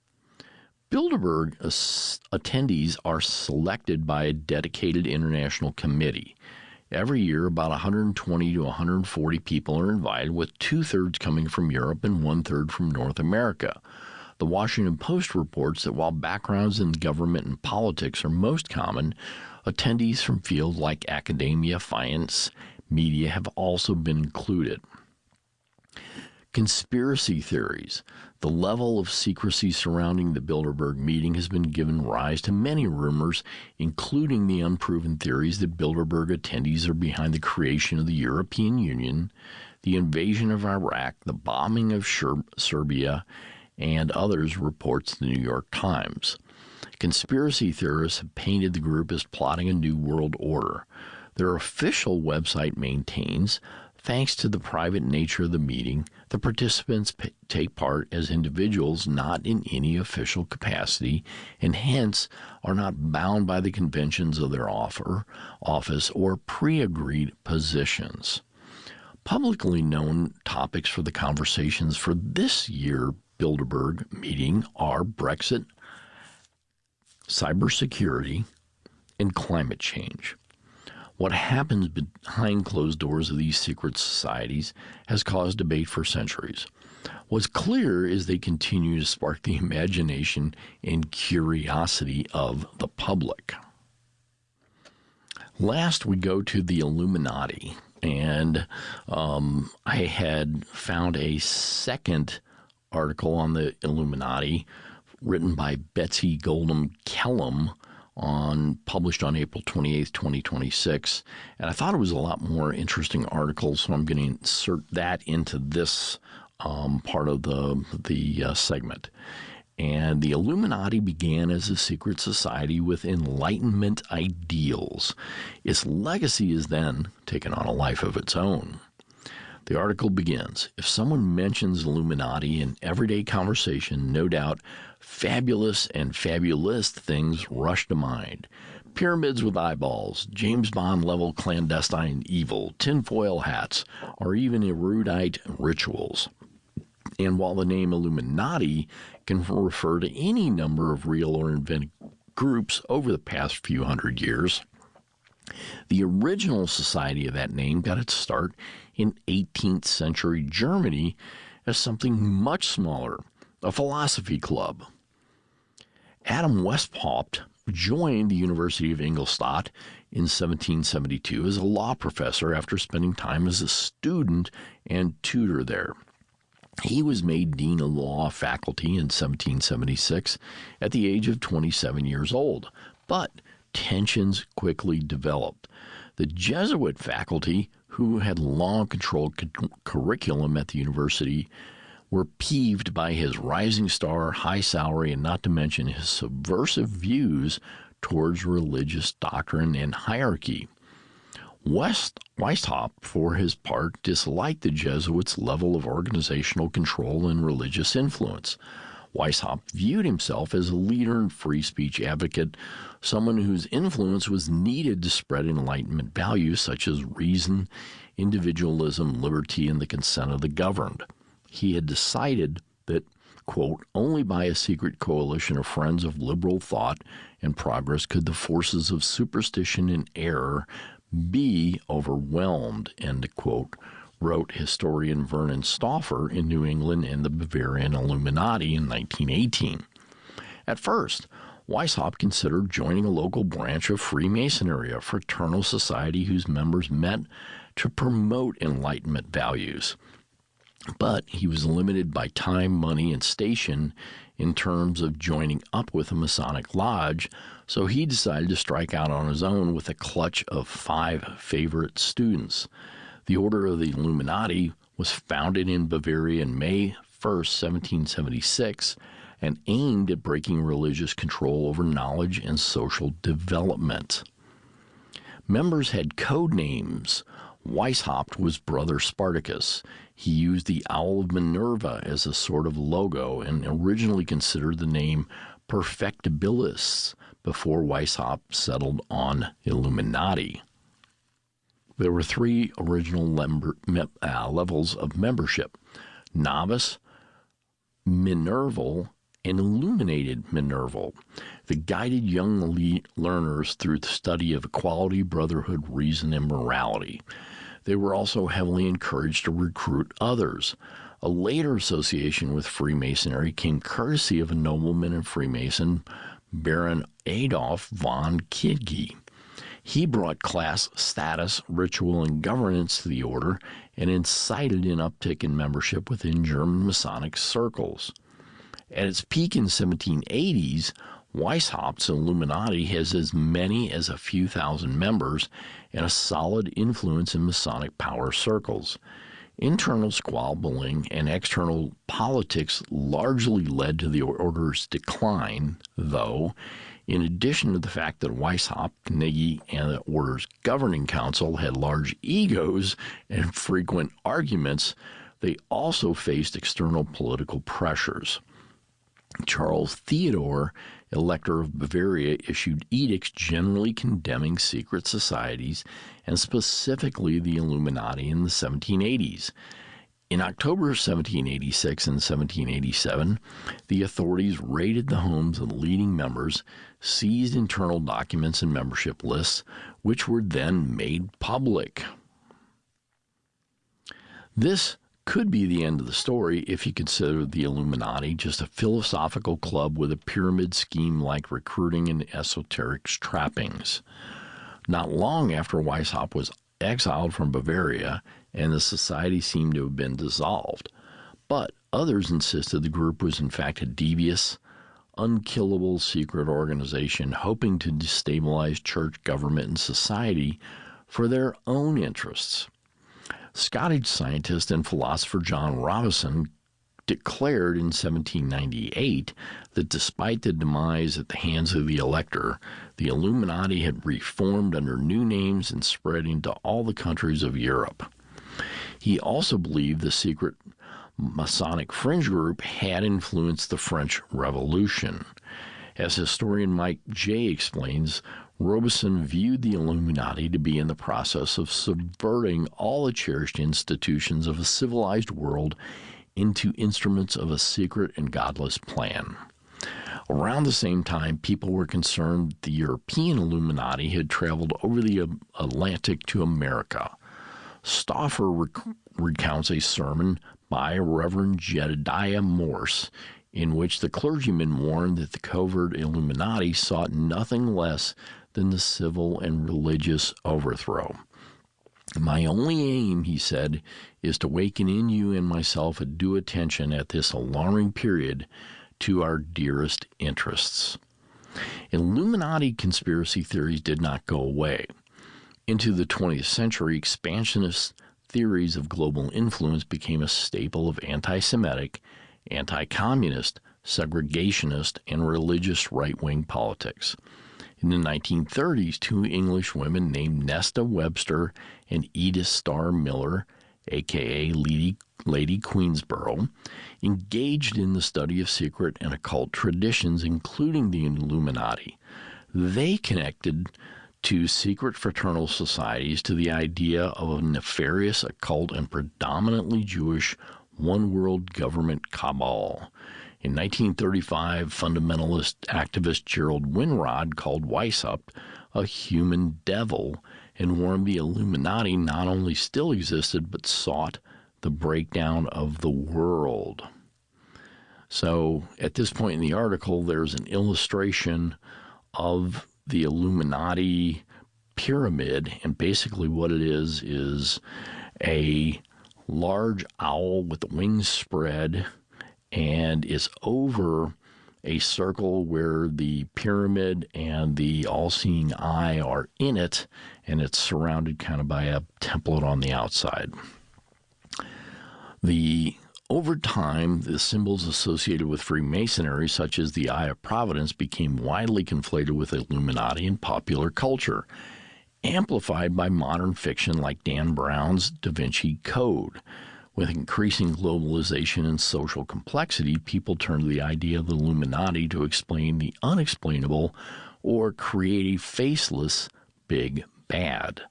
Bilderberg attendees are selected by a dedicated international committee. Every year, about 120 to 140 people are invited, with 2/3 coming from Europe and 1/3 from North America. The Washington Post reports that while backgrounds in government and politics are most common, attendees from fields like academia, finance, media have also been included. Conspiracy theories. The level of secrecy surrounding the Bilderberg meeting has been given rise to many rumors, including the unproven theories that Bilderberg attendees are behind the creation of the European Union, the invasion of Iraq, the bombing of Serbia, and others, reports the New York Times. Conspiracy theorists have painted the group as plotting a new world order. Their official website maintains, thanks to the private nature of the meeting, the participants take part as individuals not in any official capacity and hence are not bound by the conventions of their office or pre-agreed positions. Publicly known topics for the conversations for this year Bilderberg meeting are Brexit, cybersecurity, and climate change. What happens behind closed doors of these secret societies has caused debate for centuries. What's clear is they continue to spark the imagination and curiosity of the public. Last, we go to the Illuminati, and I had found a second article on the Illuminati written by Betsy Goldham Kellum, published on April 28th, 2026. And I thought it was a lot more interesting article, so I'm going to insert that into this part of the segment. And the Illuminati began as a secret society with Enlightenment ideals. Its legacy has then taken on a life of its own. The article begins, if someone mentions Illuminati in everyday conversation, no doubt fabulous and fabulist things rush to mind. Pyramids with eyeballs, James Bond-level clandestine evil, tinfoil hats, or even erudite rituals. And while the name Illuminati can refer to any number of real or invented groups over the past few hundred years, the original society of that name got its start in 18th century Germany as something much smaller, a philosophy club. Adam Weishaupt joined the University of Ingolstadt in 1772 as a law professor after spending time as a student and tutor there. He was made dean of law faculty in 1776 at the age of 27 years old, but tensions quickly developed. The Jesuit faculty, who had long controlled curriculum at the university, were peeved by his rising star, high salary, and not to mention his subversive views towards religious doctrine and hierarchy. Weishaupt, for his part, disliked the Jesuits' level of organizational control and religious influence. Weishaupt viewed himself as a leader and free speech advocate, someone whose influence was needed to spread Enlightenment values such as reason, individualism, liberty, and the consent of the governed. He had decided that, quote, only by a secret coalition of friends of liberal thought and progress could the forces of superstition and error be overwhelmed, end quote, wrote historian Vernon Stauffer in New England and the Bavarian Illuminati in 1918. At first, Weishaupt considered joining a local branch of Freemasonry, a fraternal society whose members met to promote Enlightenment values. But he was limited by time, money, and station in terms of joining up with a Masonic lodge, so he decided to strike out on his own with a clutch of 5 favorite students. The Order of the Illuminati was founded in Bavaria in May 1st, 1776, and aimed at breaking religious control over knowledge and social development. Members had code names. Weishaupt was Brother Spartacus. He used the Owl of Minerva as a sort of logo and originally considered the name Perfectibilists before Weishaupt settled on Illuminati. There were 3 original levels of membership: novice, Minerval, and illuminated Minerval, that guided young learners through the study of equality, brotherhood, reason, and morality. They were also heavily encouraged to recruit others. A later association with Freemasonry came courtesy of a nobleman and Freemason, Baron Adolf von Kidge. He brought class status, ritual, and governance to the order and incited an uptick in membership within German Masonic circles. At its peak in the 1780s, Weishaupt's Illuminati has as many as a few thousand members and a solid influence in Masonic power circles. Internal squabbling and external politics largely led to the order's decline, though, in addition to the fact that Weishaupt, Knigge, and the order's governing council had large egos and frequent arguments, they also faced external political pressures. Charles Theodore, Elector of Bavaria, issued edicts generally condemning secret societies, and specifically the Illuminati, in the 1780s. In October 1786 and 1787, the authorities raided the homes of the leading members, seized internal documents and membership lists, which were then made public. This could be the end of the story if you consider the Illuminati just a philosophical club with a pyramid scheme like recruiting and esoteric trappings. Not long after Weishaupt was exiled from Bavaria, and the society seemed to have been dissolved, but others insisted the group was in fact a devious, unkillable secret organization hoping to destabilize church, government, and society for their own interests. Scottish scientist and philosopher John Robison declared in 1798 that despite the demise at the hands of the Elector, the Illuminati had reformed under new names and spread into all the countries of Europe. He also believed the secret Masonic fringe group had influenced the French Revolution. As historian Mike Jay explains, Robeson viewed the Illuminati to be in the process of subverting all the cherished institutions of a civilized world into instruments of a secret and godless plan. Around the same time, people were concerned the European Illuminati had traveled over the Atlantic to America. Stauffer recounts a sermon by Reverend Jedediah Morse, in which the clergyman warned that the covert Illuminati sought nothing less than the civil and religious overthrow. My only aim, he said, is to waken in you and myself a due attention at this alarming period to our dearest interests. Illuminati conspiracy theories did not go away. Into the 20th century, expansionist theories of global influence became a staple of anti-Semitic, anti-communist, segregationist, and religious right-wing politics. In the 1930s, two English women named Nesta Webster and Edith Starr Miller, a.k.a. Lady Queensborough, engaged in the study of secret and occult traditions, including the Illuminati. They connected to secret fraternal societies to the idea of a nefarious, occult, and predominantly Jewish one-world government cabal. In 1935, fundamentalist activist Gerald Winrod called Weishaupt a human devil and warned the Illuminati not only still existed, but sought the breakdown of the world. So at this point in the article, there's an illustration of the Illuminati pyramid, and basically what it is a large owl with the wings spread, and is over a circle where the pyramid and the all-seeing eye are in it, and it's surrounded kind of by a template on the outside. Over time, the symbols associated with Freemasonry, such as the Eye of Providence, became widely conflated with Illuminati in popular culture, amplified by modern fiction like Dan Brown's Da Vinci Code. With increasing globalization and social complexity, people turn to the idea of the Illuminati to explain the unexplainable or create a faceless big bad.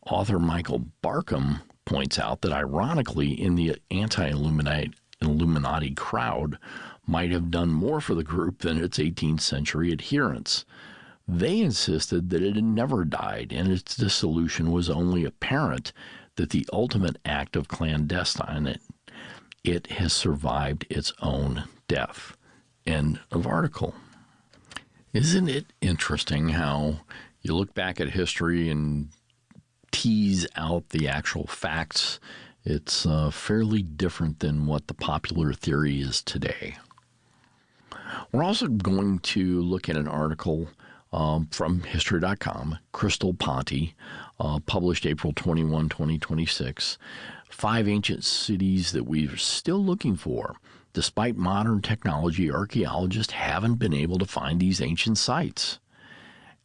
Author Michael Barkham points out that ironically, in the anti-Illuminati crowd might have done more for the group than its 18th century adherents. They insisted that it had never died, and its dissolution was only apparent that the ultimate act of clandestine, it has survived its own death. End of article. Isn't it interesting how you look back at history and tease out the actual facts? It's fairly different than what the popular theory is today. We're also going to look at an article from History.com, Crystal Ponte, published April 21, 2026, 5 ancient cities that we're still looking for. Despite modern technology, archaeologists haven't been able to find these ancient sites.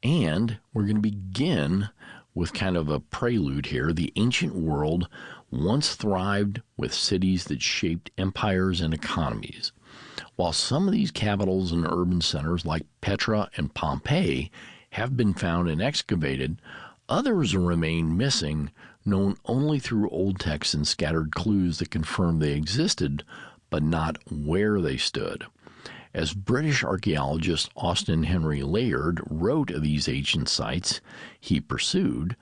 And we're going to begin with kind of a prelude here. The ancient world once thrived with cities that shaped empires and economies. While some of these capitals and urban centers like Petra and Pompeii have been found and excavated, others remain missing, known only through old texts and scattered clues that confirm they existed, but not where they stood. As British archaeologist Austin Henry Layard wrote of these ancient sites, he pursued,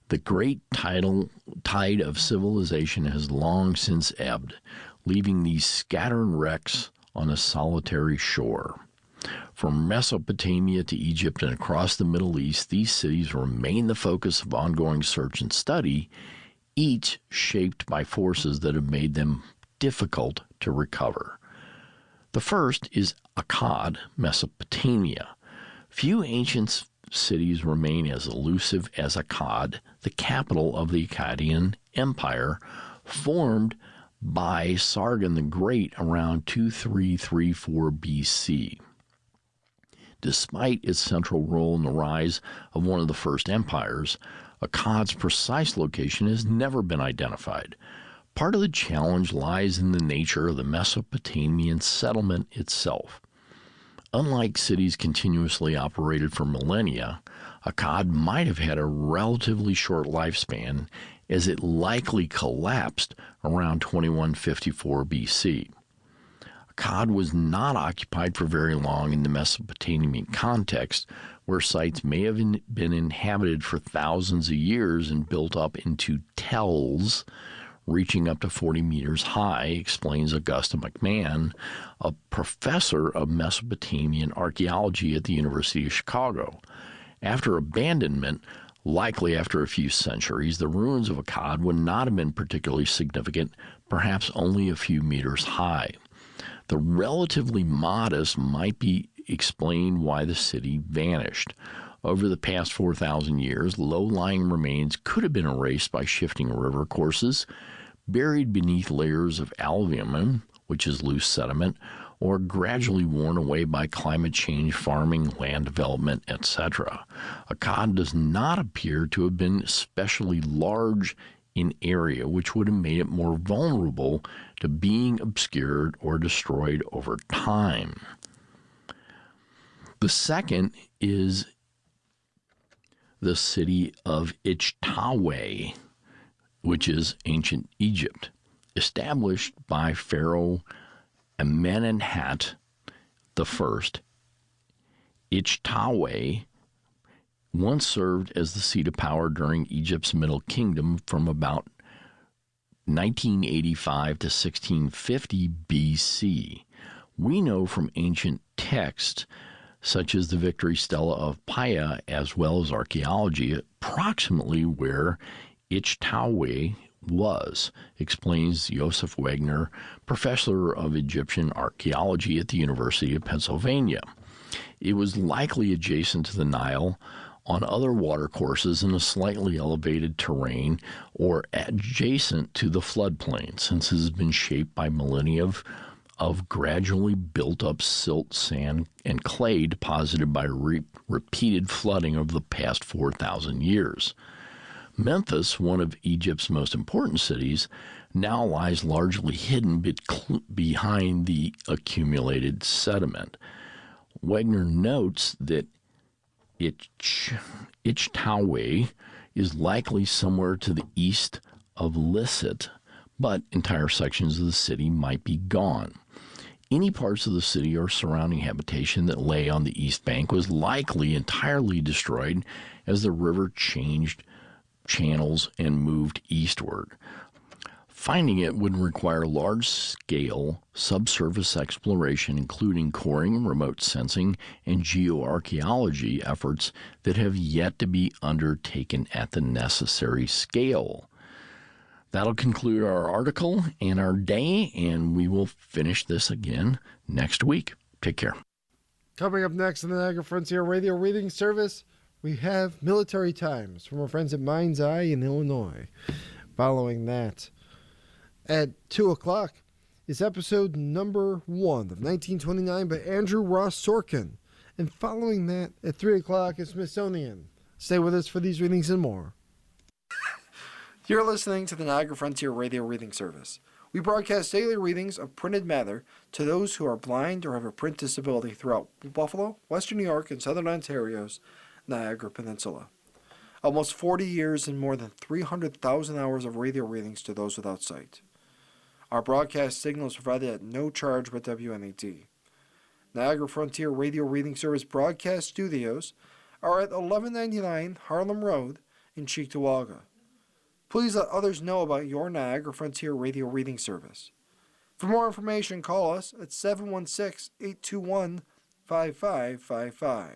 the great tide of civilization has long since ebbed, leaving these scattered wrecks on a solitary shore. From Mesopotamia to Egypt and across the Middle East, these cities remain the focus of ongoing search and study, each shaped by forces that have made them difficult to recover. The first is Akkad, Mesopotamia. Few ancient cities remain as elusive as Akkad, the capital of the Akkadian Empire, formed by Sargon the Great around 2334 BC. Despite its central role in the rise of one of the first empires, Akkad's precise location has never been identified. Part of the challenge lies in the nature of the Mesopotamian settlement itself. Unlike cities continuously operated for millennia, Akkad might have had a relatively short lifespan, as it likely collapsed around 2154 BC. Akkad was not occupied for very long in the Mesopotamian context, where sites may have been inhabited for thousands of years and built up into tells reaching up to 40 meters high, explains Augusta McMahon, a professor of Mesopotamian archaeology at the University of Chicago. After abandonment, likely after a few centuries, the ruins of Akkad would not have been particularly significant, perhaps only a few meters high. The relatively modest might be explained why the city vanished. Over the past 4,000 years, low-lying remains could have been erased by shifting river courses, buried beneath layers of alluvium, which is loose sediment, or gradually worn away by climate change, farming, land development, etc. Akkad does not appear to have been especially large in area, which would have made it more vulnerable to being obscured or destroyed over time. The second is the city of Ichtaweh, which is ancient Egypt, established by Pharaoh Amenemhat I. Ichtaweh once served as the seat of power during Egypt's Middle Kingdom from about 1985 to 1650 BC. We know from ancient texts, such as the Victory Stela of Paya, as well as archaeology, approximately where Ichtaweh was, explains Joseph Wagner, professor of Egyptian archaeology at the University of Pennsylvania. It was likely adjacent to the Nile, on other watercourses in a slightly elevated terrain, or adjacent to the floodplain, since it has been shaped by millennia of gradually built-up silt, sand, and clay deposited by repeated flooding over the past 4,000 years. Memphis, one of Egypt's most important cities, now lies largely hidden behind the accumulated sediment. Wagner notes that Ichtaweh is likely somewhere to the east of Lisset, but entire sections of the city might be gone. Any parts of the city or surrounding habitation that lay on the east bank was likely entirely destroyed as the river changed channels and moved eastward. Finding it would require large-scale subsurface exploration, including coring, remote sensing, and geoarchaeology efforts that have yet to be undertaken at the necessary scale. That'll conclude our article and our day, and we will finish this again next week. Take care. Coming up next on the Niagara Frontier Radio Reading Service, we have Military Times from our friends at Mind's Eye in Illinois. Following that, at 2 o'clock is episode number 1 of 1929 by Andrew Ross Sorkin. And following that, at 3 o'clock is Smithsonian. Stay with us for these readings and more. You're listening to the Niagara Frontier Radio Reading Service. We broadcast daily readings of printed matter to those who are blind or have a print disability throughout Buffalo, Western New York, and Southern Ontario's Niagara Peninsula. Almost 40 years and more than 300,000 hours of radio readings to those without sight. Our broadcast signal is provided at no charge by WNET. Niagara Frontier Radio Reading Service broadcast studios are at 1199 Harlem Road in Cheektowaga. Please let others know about your Niagara Frontier Radio Reading Service. For more information, call us at 716-821-5555.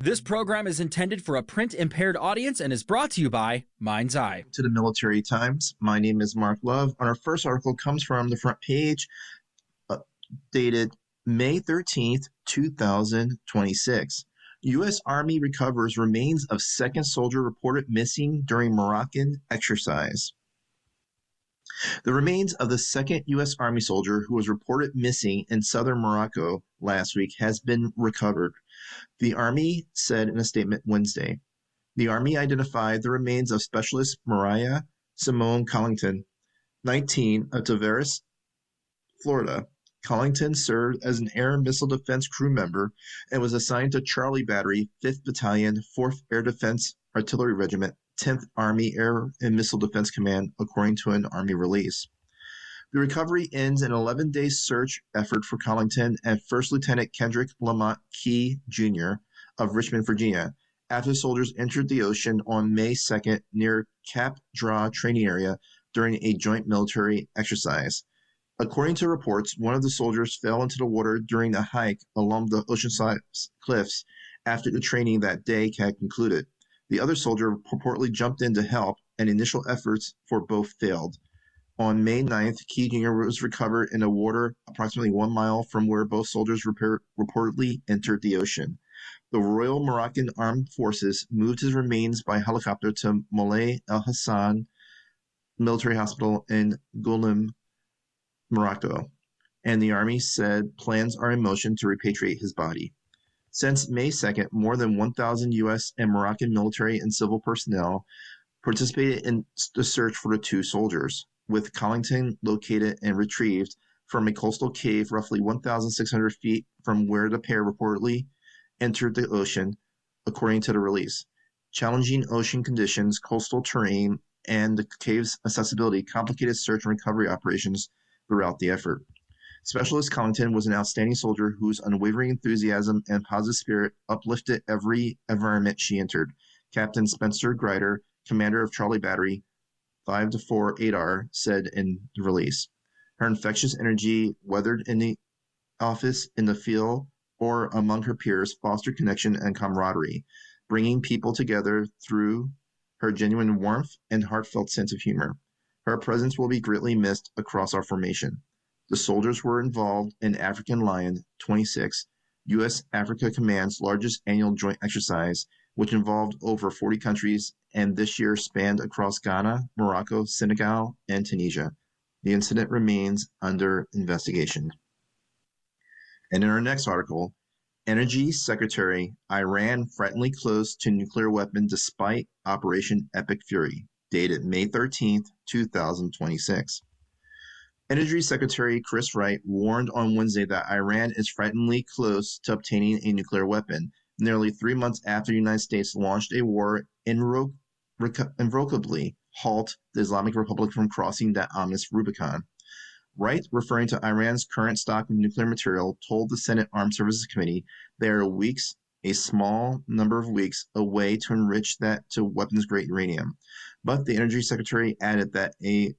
This program is intended for a print-impaired audience and is brought to you by Mind's Eye. To the Military Times. My name is Mark Love. And our first article comes from the front page, dated May 13th, 2026. U.S. Army recovers remains of second soldier reported missing during Moroccan exercise. The remains of the second U.S. Army soldier who was reported missing in southern Morocco last week has been recovered, the Army said in a statement Wednesday. The Army identified the remains of Specialist Mariah Simone Collington, 19, of Tavares, Florida. Collington served as an air and missile defense crew member and was assigned to Charlie Battery, 5th Battalion, 4th Air Defense Artillery Regiment, 10th Army Air and Missile Defense Command, according to an Army release. The recovery ends an 11-day search effort for Collington and First Lieutenant Kendrick Lamont Key, Jr. of Richmond, Virginia, after soldiers entered the ocean on May 2nd near Cap Draw training area during a joint military exercise. According to reports, one of the soldiers fell into the water during a hike along the oceanside cliffs after the training that day had concluded. The other soldier purportedly jumped in to help, and initial efforts for both failed. On May 9th, Key Jr. was recovered in the water approximately 1 mile from where both soldiers reportedly entered the ocean. The Royal Moroccan Armed Forces moved his remains by helicopter to Moulay El Hassan Military Hospital in Goulim, Morocco, and the Army said plans are in motion to repatriate his body. Since May 2nd, more than 1,000 U.S. and Moroccan military and civil personnel participated in the search for the two soldiers, with Collington located and retrieved from a coastal cave roughly 1,600 feet from where the pair reportedly entered the ocean, according to the release. Challenging ocean conditions, coastal terrain, and the cave's accessibility complicated search and recovery operations throughout the effort. Specialist Collington was an outstanding soldier whose unwavering enthusiasm and positive spirit uplifted every environment she entered, Captain Spencer Grider, commander of Charlie Battery, 5-4 8R, said in the release. Her infectious energy, whether in the office, in the field, or among her peers, fostered connection and camaraderie, bringing people together through her genuine warmth and heartfelt sense of humor. Her presence will be greatly missed across our formation. The soldiers were involved in African Lion 26, U.S. Africa Command's largest annual joint exercise, which involved over 40 countries and this year spanned across Ghana, Morocco, Senegal, and Tunisia. The incident remains under investigation. And in our next article, Energy Secretary, Iran frighteningly close to nuclear weapon despite Operation Epic Fury, dated May 13th, 2026. Energy Secretary Chris Wright warned on Wednesday that Iran is frighteningly close to obtaining a nuclear weapon, nearly 3 months after the United States launched a war irrevocably halt the Islamic Republic from crossing that ominous Rubicon. Wright, referring to Iran's current stock of nuclear material, told the Senate Armed Services Committee they are a small number of weeks away to enrich that to weapons-grade uranium. But the Energy Secretary added that a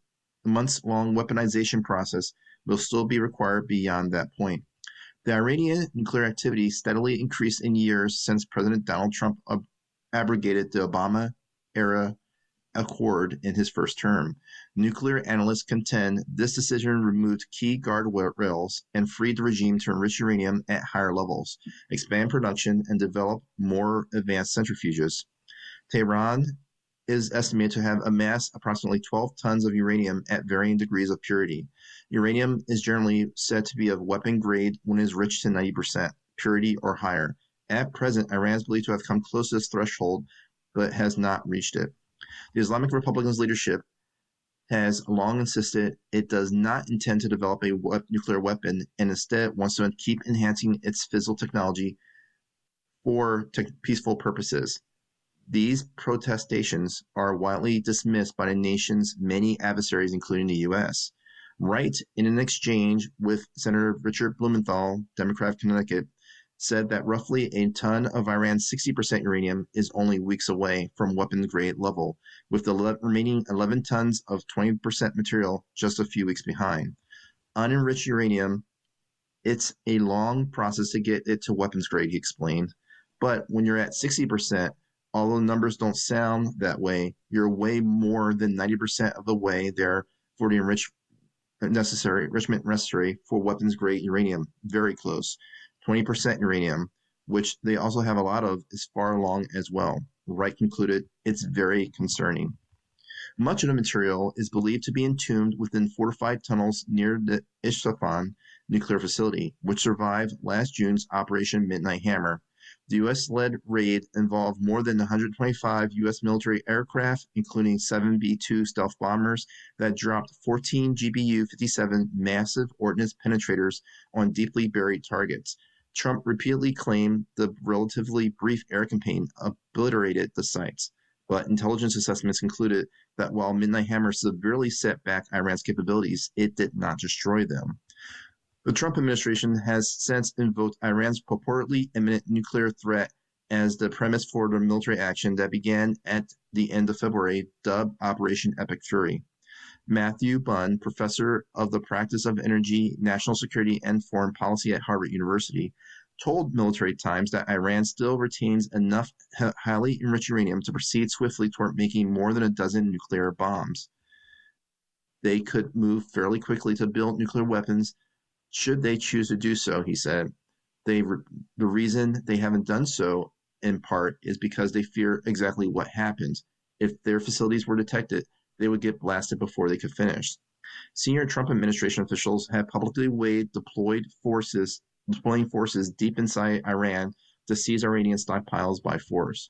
months-long weaponization process will still be required beyond that point. The Iranian nuclear activity steadily increased in years since President Donald Trump abrogated the Obama-era accord in his first term. Nuclear analysts contend this decision removed key guardrails and freed the regime to enrich uranium at higher levels, expand production, and develop more advanced centrifuges. Tehran is estimated to have amassed approximately 12 tons of uranium at varying degrees of purity. Uranium is generally said to be of weapon grade when it is rich to 90% purity or higher. At present, Iran is believed to have come close to this threshold, but has not reached it. The Islamic Republic's leadership has long insisted it does not intend to develop a nuclear weapon and instead wants to keep enhancing its physical technology for peaceful purposes. These protestations are widely dismissed by the nation's many adversaries, including the U.S. Wright, in an exchange with Senator Richard Blumenthal, Democrat of Connecticut, said that roughly a ton of Iran's 60% uranium is only weeks away from weapons-grade level, with the remaining 11 tons of 20% material just a few weeks behind. Unenriched uranium, it's a long process to get it to weapons grade, he explained. But when you're at 60%, although numbers don't sound that way, you're way more than 90% of the way there for the enrichment necessary for weapons-grade uranium. Very close. 20% uranium, which they also have a lot of, is far along as well. Wright concluded, it's very concerning. Much of the material is believed to be entombed within fortified tunnels near the Isfahan nuclear facility, which survived last June's Operation Midnight Hammer. The U.S.-led raid involved more than 125 U.S. military aircraft, including 7 B-2 stealth bombers that dropped 14 GBU-57 massive ordnance penetrators on deeply buried targets. Trump repeatedly claimed the relatively brief air campaign obliterated the sites, but intelligence assessments concluded that while Midnight Hammer severely set back Iran's capabilities, it did not destroy them. The Trump administration has since invoked Iran's purportedly imminent nuclear threat as the premise for the military action that began at the end of February, dubbed Operation Epic Fury. Matthew Bunn, professor of the practice of energy, national security, and foreign policy at Harvard University, told Military Times that Iran still retains enough highly enriched uranium to proceed swiftly toward making more than a dozen nuclear bombs. They could move fairly quickly to build nuclear weapons should they choose to do so, he said. The reason they haven't done so, in part, is because they fear exactly what happened. If their facilities were detected, they would get blasted before they could finish. Senior Trump administration officials have publicly weighed deploying forces deep inside Iran to seize Iranian stockpiles by force.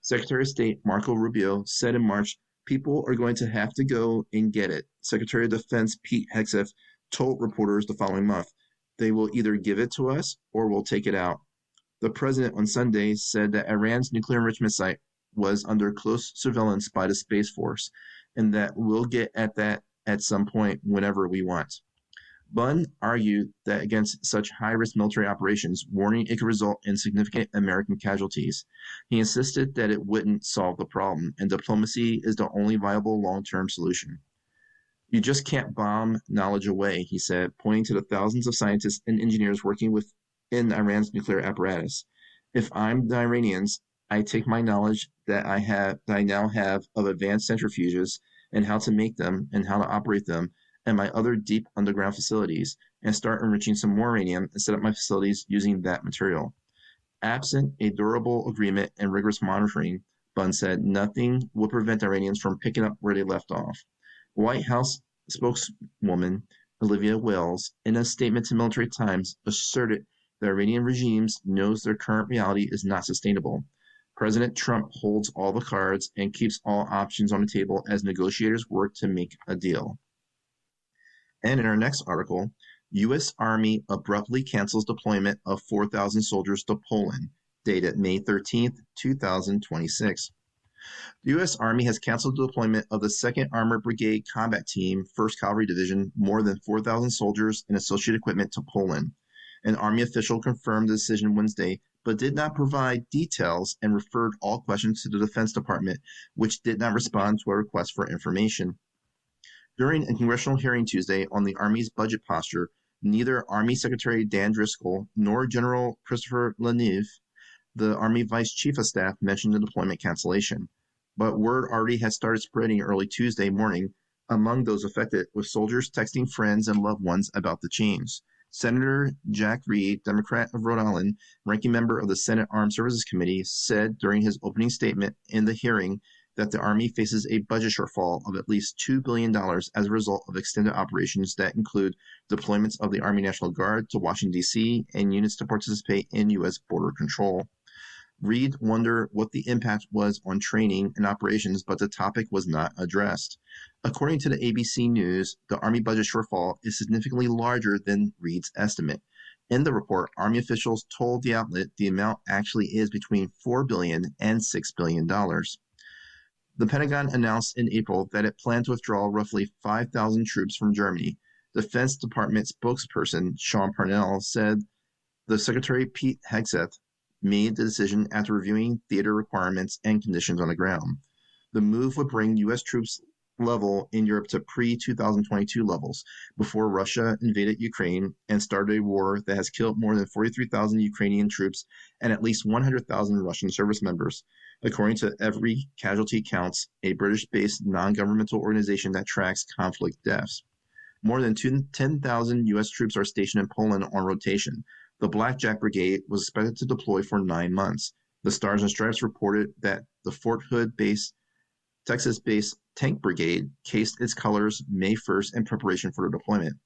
Secretary of State Marco Rubio said in March, people are going to have to go and get it. Secretary of Defense Pete Hegseth told reporters the following month, they will either give it to us or we'll take it out. The president on Sunday said that Iran's nuclear enrichment site was under close surveillance by the Space Force, and that we'll get at that at some point whenever we want. Bunn argued that against such high-risk military operations, warning it could result in significant American casualties. He insisted that it wouldn't solve the problem, and diplomacy is the only viable long-term solution. You just can't bomb knowledge away, he said, pointing to the thousands of scientists and engineers working within Iran's nuclear apparatus. If I'm the Iranians, I take my knowledge that I now have of advanced centrifuges and how to make them and how to operate them, and my other deep underground facilities, and start enriching some more uranium and set up my facilities using that material. Absent a durable agreement and rigorous monitoring, Bunn said, nothing will prevent Iranians from picking up where they left off. White House spokeswoman Olivia Wells, in a statement to Military Times, asserted the Iranian regime knows their current reality is not sustainable. President Trump holds all the cards and keeps all options on the table as negotiators work to make a deal. And in our next article, U.S. Army abruptly cancels deployment of 4,000 soldiers to Poland, dated May 13, 2026. The U.S. Army has canceled the deployment of the 2nd Armored Brigade Combat Team, 1st Cavalry Division, more than 4,000 soldiers and associated equipment to Poland. An Army official confirmed the decision Wednesday, but did not provide details and referred all questions to the Defense Department, which did not respond to a request for information. During a congressional hearing Tuesday on the Army's budget posture, neither Army Secretary Dan Driscoll nor General Christopher Leneve, the Army Vice Chief of Staff, mentioned the deployment cancellation. But word already had started spreading early Tuesday morning among those affected, with soldiers texting friends and loved ones about the change. Senator Jack Reed, Democrat of Rhode Island, ranking member of the Senate Armed Services Committee, said during his opening statement in the hearing that the Army faces a budget shortfall of at least $2 billion as a result of extended operations that include deployments of the Army National Guard to Washington, D.C., and units to participate in U.S. border control. Reed wondered what the impact was on training and operations, but the topic was not addressed. According to the ABC News, the Army budget shortfall is significantly larger than Reed's estimate. In the report, Army officials told the outlet the amount actually is between $4 billion and $6 billion. The Pentagon announced in April that it planned to withdraw roughly 5,000 troops from Germany. Defense Department spokesperson Sean Parnell said the Secretary Pete Hegseth made the decision after reviewing theater requirements and conditions on the ground. The move would bring U.S. troops level in Europe to pre-2022 levels before Russia invaded Ukraine and started a war that has killed more than 43,000 Ukrainian troops and at least 100,000 Russian service members. According to Every Casualty Counts, a British-based non-governmental organization that tracks conflict deaths. More than 10,000 U.S. troops are stationed in Poland on rotation. The Blackjack Brigade was expected to deploy for 9 months. The Stars and Stripes reported that the Fort Hood-based Texas-based Tank Brigade cased its colors May 1st in preparation for the deployment.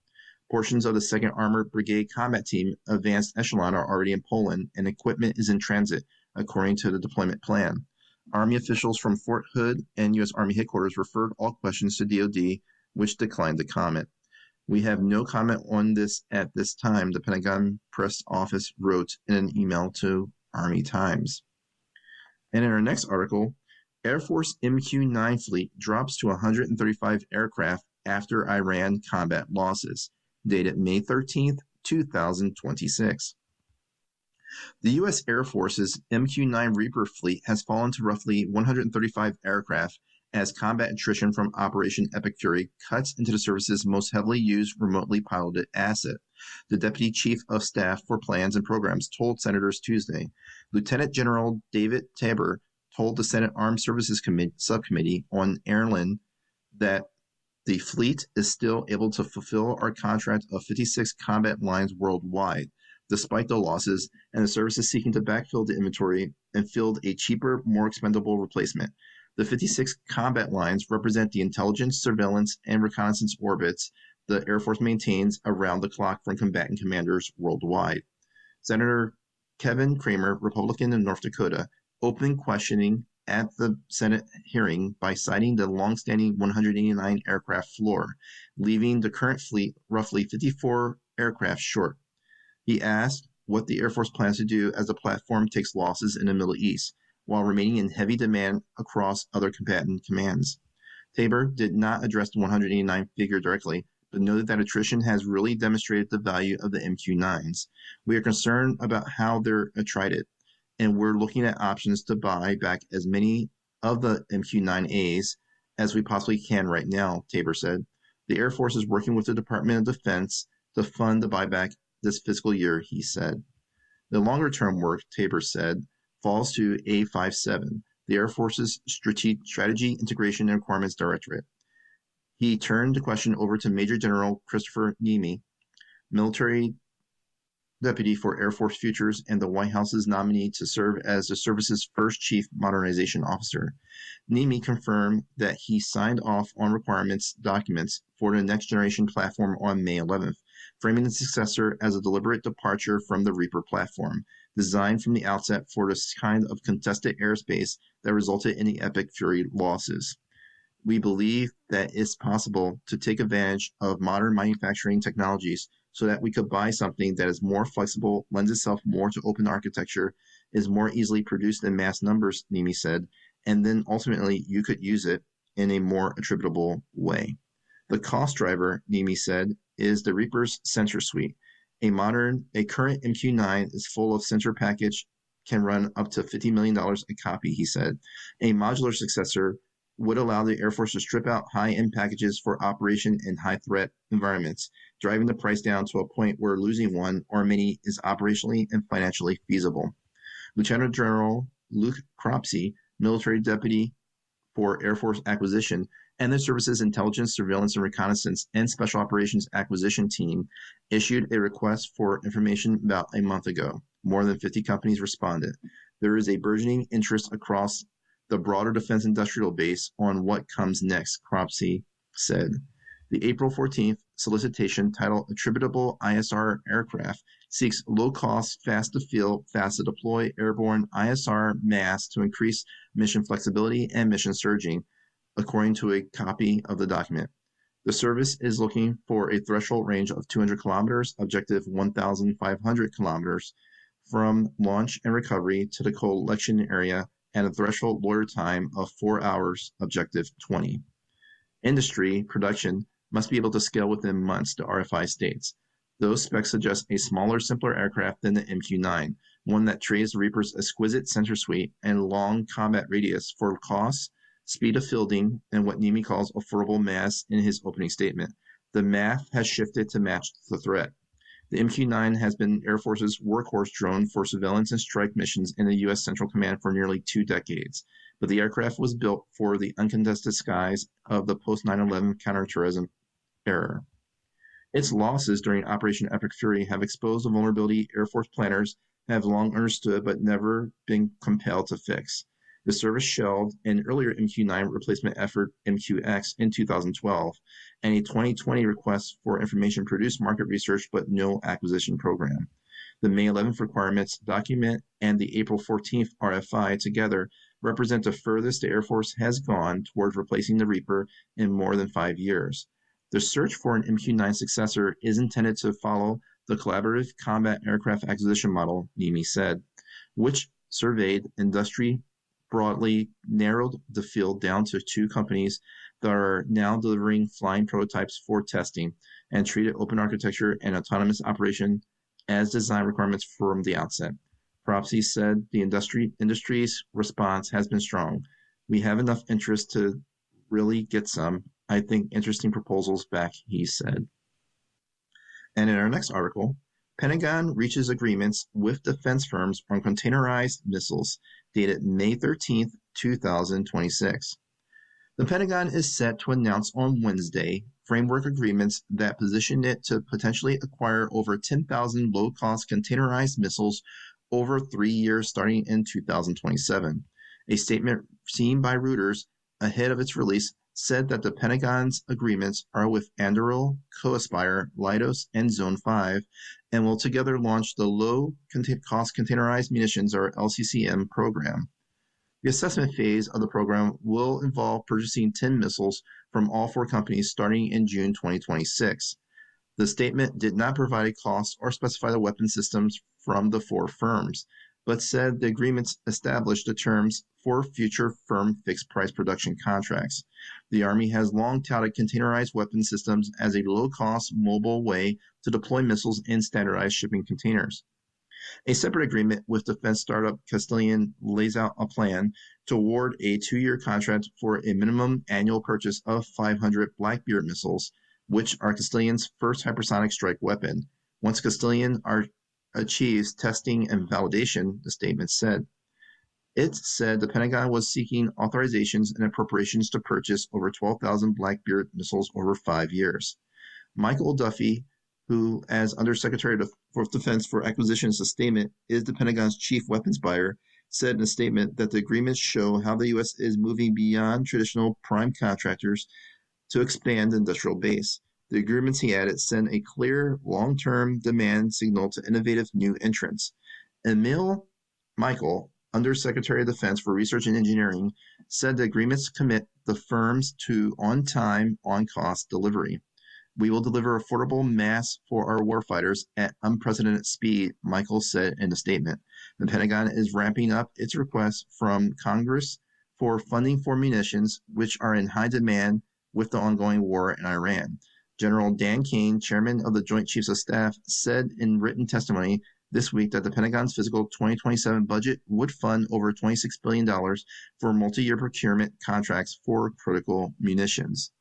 Portions of the 2nd Armored Brigade Combat Team Advanced Echelon are already in Poland, and equipment is in transit, according to the deployment plan. Army officials from Fort Hood and U.S. Army headquarters referred all questions to DoD, which declined to comment. We have no comment on this at this time, the Pentagon Press Office wrote in an email to Army Times. And in our next article, Air Force MQ-9 fleet drops to 135 aircraft after Iran combat losses, dated May 13, 2026. The U.S. Air Force's MQ-9 Reaper fleet has fallen to roughly 135 aircraft as combat attrition from Operation Epic Fury cuts into the service's most heavily used remotely piloted asset. The Deputy Chief of Staff for Plans and Programs told Senators Tuesday. Lieutenant General David Tabor told the Senate Armed Services Subcommittee on Airline that the fleet is still able to fulfill our contract of 56 combat lines worldwide, despite the losses, and the service is seeking to backfill the inventory and field a cheaper, more expendable replacement. The 56 combat lines represent the intelligence, surveillance, and reconnaissance orbits the Air Force maintains around the clock from combatant commanders worldwide. Senator Kevin Cramer, Republican in North Dakota, opened questioning at the Senate hearing by citing the longstanding 189 aircraft floor, leaving the current fleet roughly 54 aircraft short. He asked what the Air Force plans to do as the platform takes losses in the Middle East, while remaining in heavy demand across other combatant commands. Tabor did not address the 189 figure directly, but noted that attrition has really demonstrated the value of the MQ-9s. We are concerned about how they're attrited, and we're looking at options to buy back as many of the MQ-9As as we possibly can right now, Tabor said. The Air Force is working with the Department of Defense to fund the buyback this fiscal year, he said. The longer-term work, Tabor said, falls to A57, the Air Force's Strategy, Integration, and Requirements Directorate. He turned the question over to Major General Christopher Niemi, military deputy for Air Force Futures and the White House's nominee to serve as the service's first chief modernization officer. Niemi confirmed that he signed off on requirements documents for the next generation platform on May 11th, framing the successor as a deliberate departure from the Reaper platform, designed from the outset for this kind of contested airspace that resulted in the Epic Fury losses. We believe that it's possible to take advantage of modern manufacturing technologies so that we could buy something that is more flexible, lends itself more to open architecture, is more easily produced in mass numbers, Niemi said, and then ultimately you could use it in a more attributable way. The cost driver, Niemi said, is the Reaper's sensor suite. A current MQ-9 is full of sensor package, can run up to $50 million a copy, he said. A modular successor would allow the Air Force to strip out high-end packages for operation in high-threat environments, driving the price down to a point where losing one or many is operationally and financially feasible. Lieutenant General Luke Cropsey, military deputy for Air Force Acquisition, and the service's Intelligence, Surveillance, and Reconnaissance and Special Operations Acquisition team issued a request for information about a month ago. More than 50 companies responded. There is a burgeoning interest across the broader defense industrial base on what comes next, Cropsey said. The April 14th solicitation, titled Attributable ISR Aircraft, seeks low-cost, fast-to-field, fast-to-deploy airborne ISR mass to increase mission flexibility and mission surging, according to a copy of the document. The service is looking for a threshold range of 200 kilometers, objective 1,500 kilometers, from launch and recovery to the collection area, and a threshold loiter time of 4 hours, objective 20. Industry production must be able to scale within months, the RFI states. Those specs suggest a smaller, simpler aircraft than the MQ-9, one that trades the Reaper's exquisite sensor suite and long combat radius for cost, speed of fielding, and what NIMI calls affordable mass in his opening statement. The math has shifted to match the threat. The MQ-9 has been Air Force's workhorse drone for surveillance and strike missions in the U.S. Central Command for nearly 2 decades, but the aircraft was built for the uncontested skies of the post-9/11 counterterrorism era. Its losses during Operation Epic Fury have exposed a vulnerability Air Force planners have long understood but never been compelled to fix. The service shelved an earlier MQ-9 replacement effort, MQ-X, in 2012, and a 2020 request for information produced market research but no acquisition program. The May 11th requirements document and the April 14th RFI together represent the furthest the Air Force has gone towards replacing the Reaper in more than 5 years. The search for an MQ-9 successor is intended to follow the Collaborative Combat Aircraft Acquisition Model, NIMI said, which surveyed industry broadly, narrowed the field down to 2 companies that are now delivering flying prototypes for testing, and treated open architecture and autonomous operation as design requirements from the outset. Propsy said the industry's response has been strong. We have enough interest to really get some, I think, interesting proposals back, he said. And in our next article, Pentagon reaches agreements with defense firms on containerized missiles, dated May 13, 2026. The Pentagon is set to announce on Wednesday framework agreements that position it to potentially acquire over 10,000 low-cost containerized missiles over 3 years starting in 2027. A statement seen by Reuters ahead of its release said that the Pentagon's agreements are with Anduril, Co-Aspire, Leidos, and Zone 5, and will together launch the Low-Cost Containerized Munitions, or LCCM, program. The assessment phase of the program will involve purchasing 10 missiles from all 4 companies starting in June 2026. The statement did not provide a cost or specify the weapon systems from the 4 firms, but said the agreements established the terms for future firm fixed-price production contracts. The Army has long touted containerized weapon systems as a low-cost, mobile way to deploy missiles in standardized shipping containers. A separate agreement with defense startup Castilian lays out a plan to award a 2-year contract for a minimum annual purchase of 500 Blackbeard missiles, which are Castilian's first hypersonic strike weapon. Once Castilian achieves testing and validation, the statement said. It said the Pentagon was seeking authorizations and appropriations to purchase over 12,000 Blackbeard missiles over 5 years. Michael Duffy, who, as Undersecretary of Defense for Acquisition and Sustainment, is the Pentagon's chief weapons buyer, said in a statement that the agreements show how the U.S. is moving beyond traditional prime contractors to expand the industrial base. The agreements, he added, send a clear, long-term demand signal to innovative new entrants. Emil Michael, Undersecretary of Defense for Research and Engineering, said the agreements commit the firms to on-time, on-cost delivery. We will deliver affordable mass for our warfighters at unprecedented speed, Michael said in a statement. The Pentagon is ramping up its requests from Congress for funding for munitions, which are in high demand with the ongoing war in Iran. General Dan Kane, chairman of the Joint Chiefs of Staff, said in written testimony this week that the Pentagon's fiscal 2027 budget would fund over $26 billion for multi-year procurement contracts for critical munitions.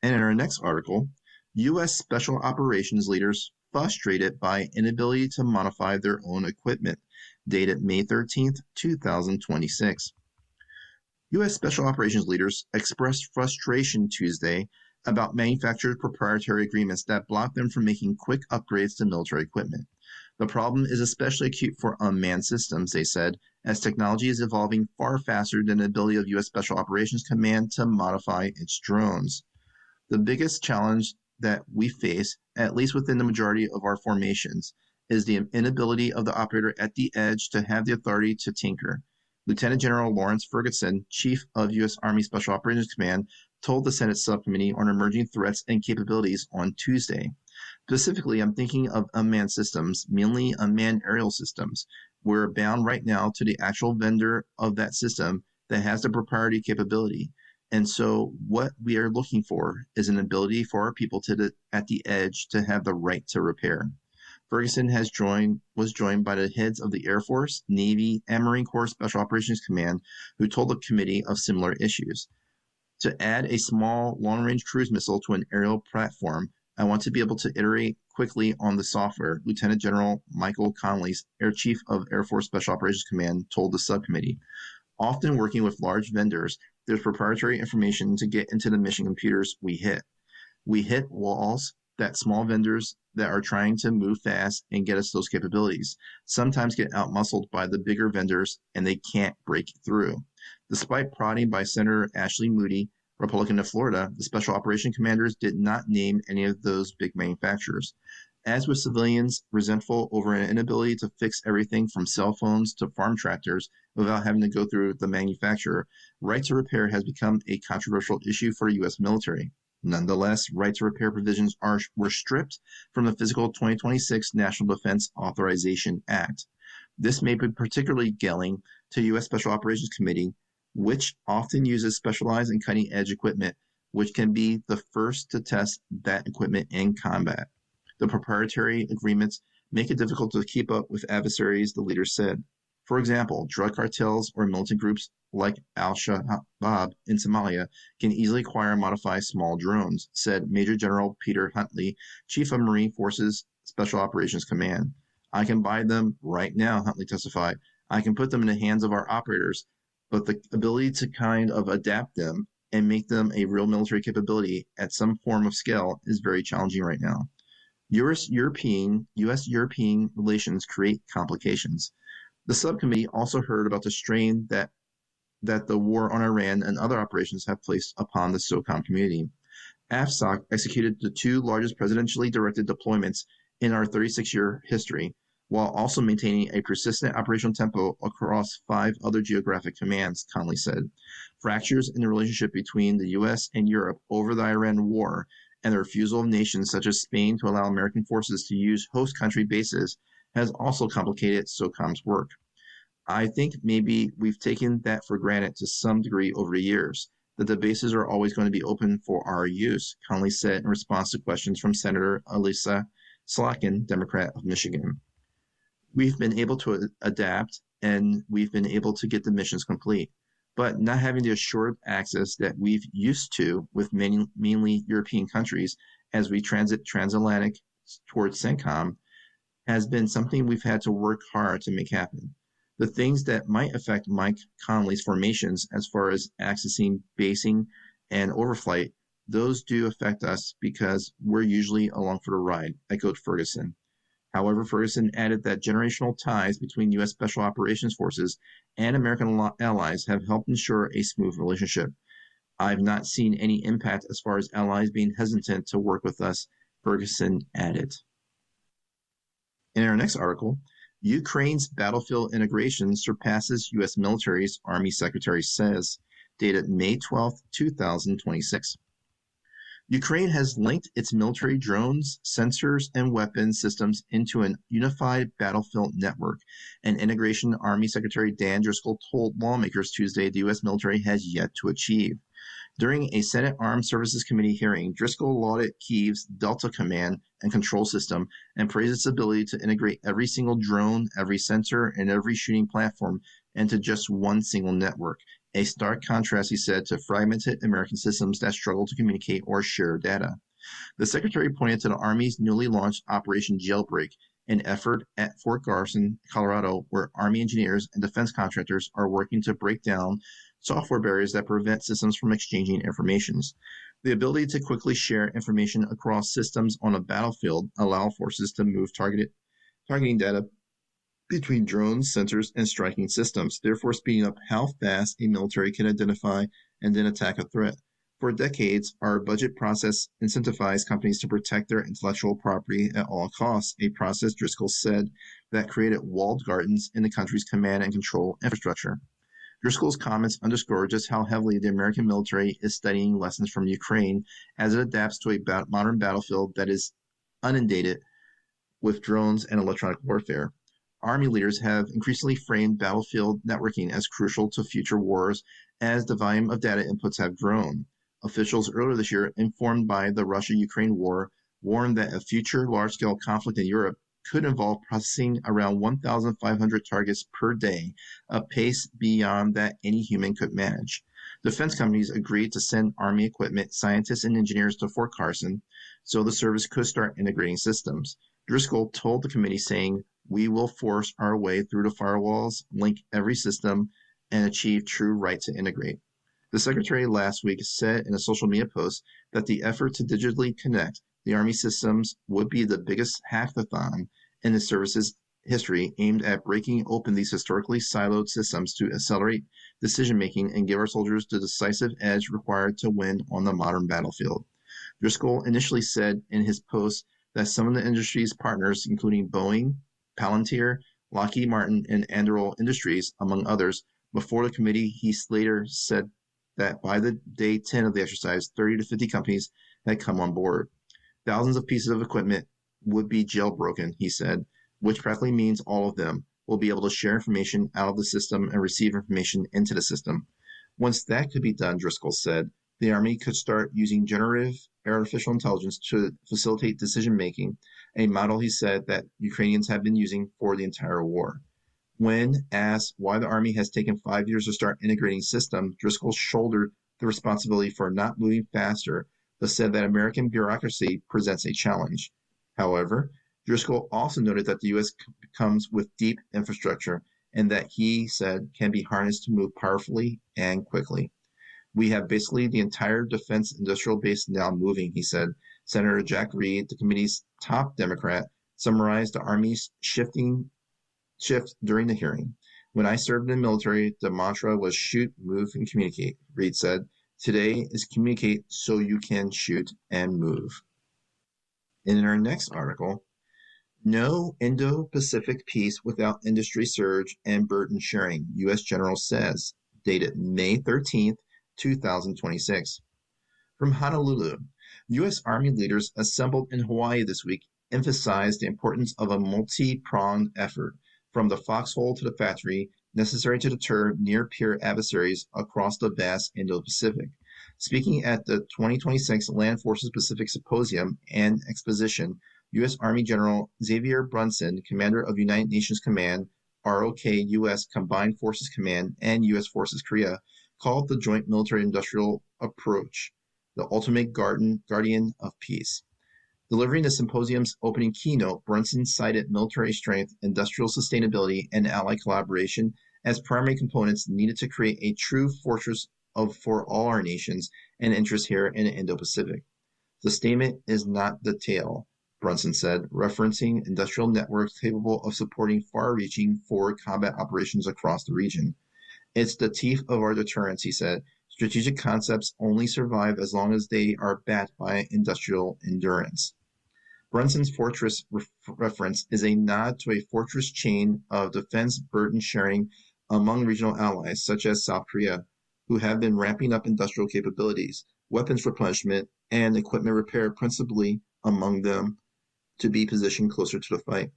And in our next article, U.S. Special Operations leaders frustrated by inability to modify their own equipment, dated May 13, 2026. U.S. Special Operations leaders expressed frustration Tuesday about manufacturers' proprietary agreements that block them from making quick upgrades to military equipment. The problem is especially acute for unmanned systems, they said, as technology is evolving far faster than the ability of U.S. Special Operations Command to modify its drones. The biggest challenge that we face, at least within the majority of our formations, is the inability of the operator at the edge to have the authority to tinker. Lieutenant General Lawrence Ferguson, Chief of U.S. Army Special Operations Command, told the Senate Subcommittee on Emerging Threats and Capabilities on Tuesday. Specifically, I'm thinking of unmanned systems, mainly unmanned aerial systems. We're bound right now to the actual vendor of that system that has the proprietary capability. And so what we are looking for is an ability for our people at the edge to have the right to repair. Ferguson was joined by the heads of the Air Force, Navy, and Marine Corps Special Operations Command, who told the committee of similar issues. To add a small long-range cruise missile to an aerial platform, I want to be able to iterate quickly on the software, Lieutenant General Michael Conley, Air Chief of Air Force Special Operations Command, told the subcommittee. Often working with large vendors, there's proprietary information to get into the mission computers we hit. We hit walls that small vendors that are trying to move fast and get us those capabilities sometimes get outmuscled by the bigger vendors and they can't break through. Despite prodding by Senator Ashley Moody, Republican of Florida, the Special Operation Commanders did not name any of those big manufacturers. As with civilians resentful over an inability to fix everything from cell phones to farm tractors without having to go through the manufacturer, right to repair has become a controversial issue for the U.S. military. Nonetheless, right to repair provisions were stripped from the fiscal 2026 National Defense Authorization Act. This may be particularly galling to U.S. Special Operations Committee, which often uses specialized and cutting-edge equipment, which can be the first to test that equipment in combat. The proprietary agreements make it difficult to keep up with adversaries, the leader said. For example, drug cartels or militant groups like Al-Shabaab in Somalia can easily acquire and modify small drones, said Major General Peter Huntley, Chief of Marine Forces Special Operations Command. I can buy them right now, Huntley testified. I can put them in the hands of our operators, but the ability to kind of adapt them and make them a real military capability at some form of scale is very challenging right now. U.S.-European relations create complications. The subcommittee also heard about the strain that the war on Iran and other operations have placed upon the SOCOM community. AFSOC executed the two largest presidentially directed deployments in our 36-year history, while also maintaining a persistent operational tempo across 5 other geographic commands, Conley said. Fractures in the relationship between the U.S. and Europe over the Iran war and the refusal of nations such as Spain to allow American forces to use host country bases has also complicated SOCOM's work. I think maybe we've taken that for granted to some degree over the years, that the bases are always going to be open for our use, Conley said in response to questions from Senator Elissa Slotkin, Democrat of Michigan. We've been able to adapt and we've been able to get the missions complete, but not having the assured access that we've used to with mainly European countries as we transit transatlantic towards CENTCOM has been something we've had to work hard to make happen. The things that might affect Mike Conley's formations as far as accessing, basing, and overflight, those do affect us because we're usually along for the ride, echoed Ferguson. However, Ferguson added that generational ties between U.S. Special Operations Forces and American allies have helped ensure a smooth relationship. I've not seen any impact as far as allies being hesitant to work with us, Ferguson added. In our next article, Ukraine's battlefield integration surpasses U.S. military's, Army Secretary says, dated May 12, 2026. Ukraine has linked its military drones, sensors, and weapon systems into an unified battlefield network, an integration Army Secretary Dan Driscoll told lawmakers Tuesday the U.S. military has yet to achieve. During a Senate Armed Services Committee hearing, Driscoll lauded Kyiv's Delta command and control system and praised its ability to integrate every single drone, every sensor, and every shooting platform into just one single network. A stark contrast, he said, to fragmented American systems that struggle to communicate or share data. The Secretary pointed to the Army's newly launched Operation Jailbreak, an effort at Fort Carson, Colorado, where Army engineers and defense contractors are working to break down software barriers that prevent systems from exchanging information. The ability to quickly share information across systems on a battlefield allow forces to move targeting data between drones, sensors, and striking systems, therefore speeding up how fast a military can identify and then attack a threat. For decades, our budget process incentivized companies to protect their intellectual property at all costs, a process, Driscoll said, that created walled gardens in the country's command and control infrastructure. Driscoll's comments underscore just how heavily the American military is studying lessons from Ukraine as it adapts to a modern battlefield that is inundated with drones and electronic warfare. Army leaders have increasingly framed battlefield networking as crucial to future wars as the volume of data inputs have grown. Officials earlier this year, informed by the Russia-Ukraine war, warned that a future large-scale conflict in Europe could involve processing around 1,500 targets per day, a pace beyond that any human could manage. Defense companies agreed to send Army equipment, scientists, and engineers to Fort Carson so the service could start integrating systems. Driscoll told the committee, saying, "We will force our way through the firewalls, link every system, and achieve true right to integrate." The Secretary last week said in a social media post that the effort to digitally connect the Army systems would be the biggest hackathon in the service's history, aimed at breaking open these historically siloed systems to accelerate decision-making and give our soldiers the decisive edge required to win on the modern battlefield. Driscoll initially said in his post that some of the industry's partners, including Boeing, Palantir, Lockheed Martin, and Anduril Industries, among others, before the committee, he later said that by the day 10 of the exercise, 30 to 50 companies had come on board. Thousands of pieces of equipment would be jailbroken, he said, which practically means all of them will be able to share information out of the system and receive information into the system. Once that could be done, Driscoll said, the Army could start using generative artificial intelligence to facilitate decision-making, a model he said that Ukrainians have been using for the entire war. When asked why the Army has taken 5 years to start integrating systems, Driscoll shouldered the responsibility for not moving faster, but said that American bureaucracy presents a challenge. However, Driscoll also noted that the U.S. comes with deep infrastructure and that he said can be harnessed to move powerfully and quickly. We have basically the entire defense industrial base now moving, he said. Senator Jack Reed, the committee's top Democrat, summarized the Army's shift during the hearing. "When I served in the military, the mantra was shoot, move, and communicate," Reed said. "Today is communicate so you can shoot and move." In our next article, "No Indo-Pacific peace without industry surge and burden sharing," U.S. General says, dated May 13th, 2026. From Honolulu, U.S. Army leaders assembled in Hawaii this week emphasized the importance of a multi-pronged effort, from the foxhole to the factory, necessary to deter near-peer adversaries across the vast Indo-Pacific. Speaking at the 2026 Land Forces Pacific Symposium and Exposition, U.S. Army General Xavier Brunson, commander of United Nations Command, ROK U.S. Combined Forces Command, and U.S. Forces Korea, called the Joint Military-Industrial Approach the ultimate guardian of peace. Delivering the symposium's opening keynote, Brunson cited military strength, industrial sustainability, and allied collaboration as primary components needed to create a true fortress for all our nations and interests here in the Indo-Pacific. "The statement is not the tale," Brunson said, referencing industrial networks capable of supporting far-reaching forward combat operations across the region. "It's the teeth of our deterrence," he said. "Strategic concepts only survive as long as they are backed by industrial endurance." Brunson's fortress reference is a nod to a fortress chain of defense burden sharing among regional allies, such as South Korea, who have been ramping up industrial capabilities, weapons replenishment, and equipment repair, principally among them, to be positioned closer to the fight.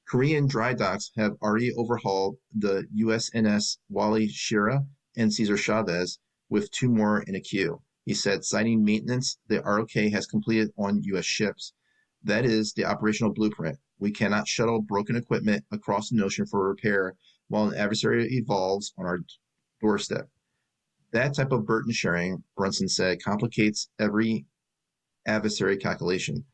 Korean dry docks have already overhauled the USNS Wally Shira and Cesar Chavez, with 2 more in a queue. He said, citing maintenance the ROK has completed on U.S. ships. "That is the operational blueprint. We cannot shuttle broken equipment across an ocean for repair while an adversary evolves on our doorstep. That type of burden sharing," Brunson said, "complicates every adversary calculation."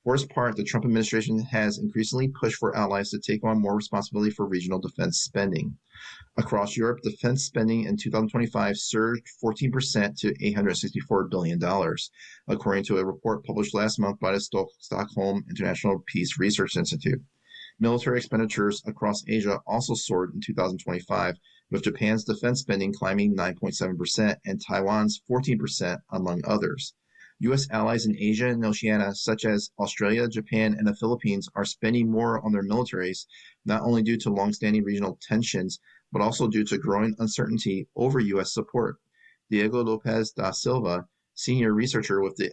For its part, the Trump administration has increasingly pushed for allies to take on more responsibility for regional defense spending. Across Europe, defense spending in 2025 surged 14% to $864 billion, according to a report published last month by the Stockholm International Peace Research Institute. Military expenditures across Asia also soared in 2025, with Japan's defense spending climbing 9.7% and Taiwan's 14%, among others. U.S. allies in Asia and Oceania, such as Australia, Japan, and the Philippines, are spending more on their militaries, not only due to longstanding regional tensions, but also due to growing uncertainty over U.S. support. Diego Lopez da Silva, senior researcher with the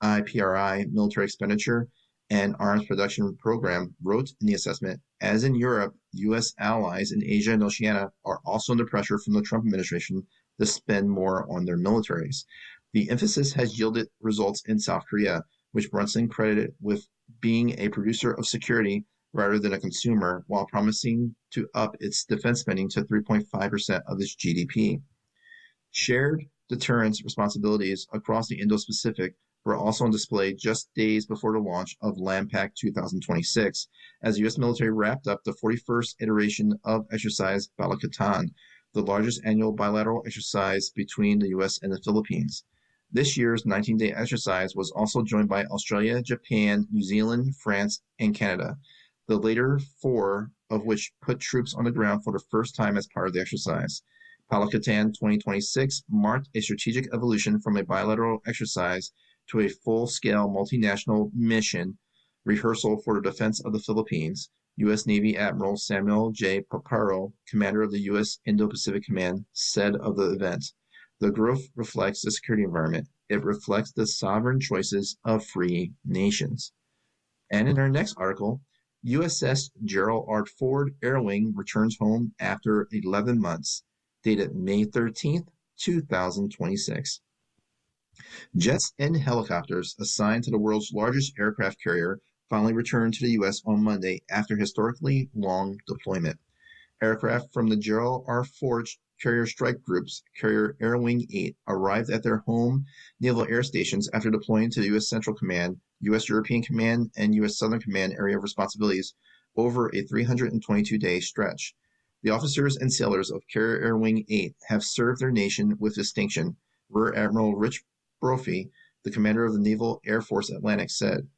SIPRI Military Expenditure and Arms Production Program, wrote in the assessment, "As in Europe, U.S. allies in Asia and Oceania are also under pressure from the Trump administration to spend more on their militaries. The emphasis has yielded results in South Korea, which Brunson credited with being a producer of security rather than a consumer, while promising to up its defense spending to 3.5% of its GDP. Shared deterrence responsibilities across the Indo-Pacific were also on display just days before the launch of LAMPAC 2026, as the U.S. military wrapped up the 41st iteration of Exercise Balakatan, the largest annual bilateral exercise between the U.S. and the Philippines. This year's 19-day exercise was also joined by Australia, Japan, New Zealand, France, and Canada, the later four of which put troops on the ground for the first time as part of the exercise. Balakatan 2026 marked a strategic evolution from a bilateral exercise to a full-scale multinational mission rehearsal for the defense of the Philippines, U.S. Navy Admiral Samuel J. Paparo, commander of the U.S. Indo-Pacific Command, said of the event. The growth reflects the security environment. It reflects the sovereign choices of free nations. And in our next article, USS Gerald R. Ford Air Wing returns home after 11 months, dated May 13th, 2026. Jets and helicopters assigned to the world's largest aircraft carrier finally returned to the U.S. on Monday after historically long deployment. Aircraft from the Gerald R. Ford Carrier Strike Group's Carrier Air Wing 8 arrived at their home naval air stations after deploying to the U.S. Central Command, U.S. European Command, and U.S. Southern Command area of responsibilities over a 322-day stretch. The officers and sailors of Carrier Air Wing 8 have served their nation with distinction, Rear Admiral Rich Brophy, the commander of the Naval Air Force Atlantic, said.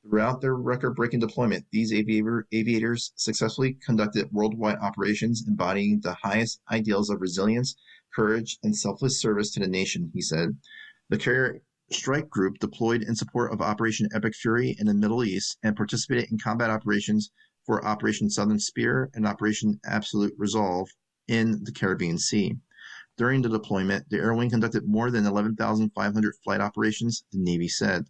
Throughout their record-breaking deployment, these aviators successfully conducted worldwide operations embodying the highest ideals of resilience, courage, and selfless service to the nation, he said. The Carrier Strike Group deployed in support of Operation Epic Fury in the Middle East and participated in combat operations for Operation Southern Spear and Operation Absolute Resolve in the Caribbean Sea. During the deployment, the Air Wing conducted more than 11,500 flight operations, the Navy said.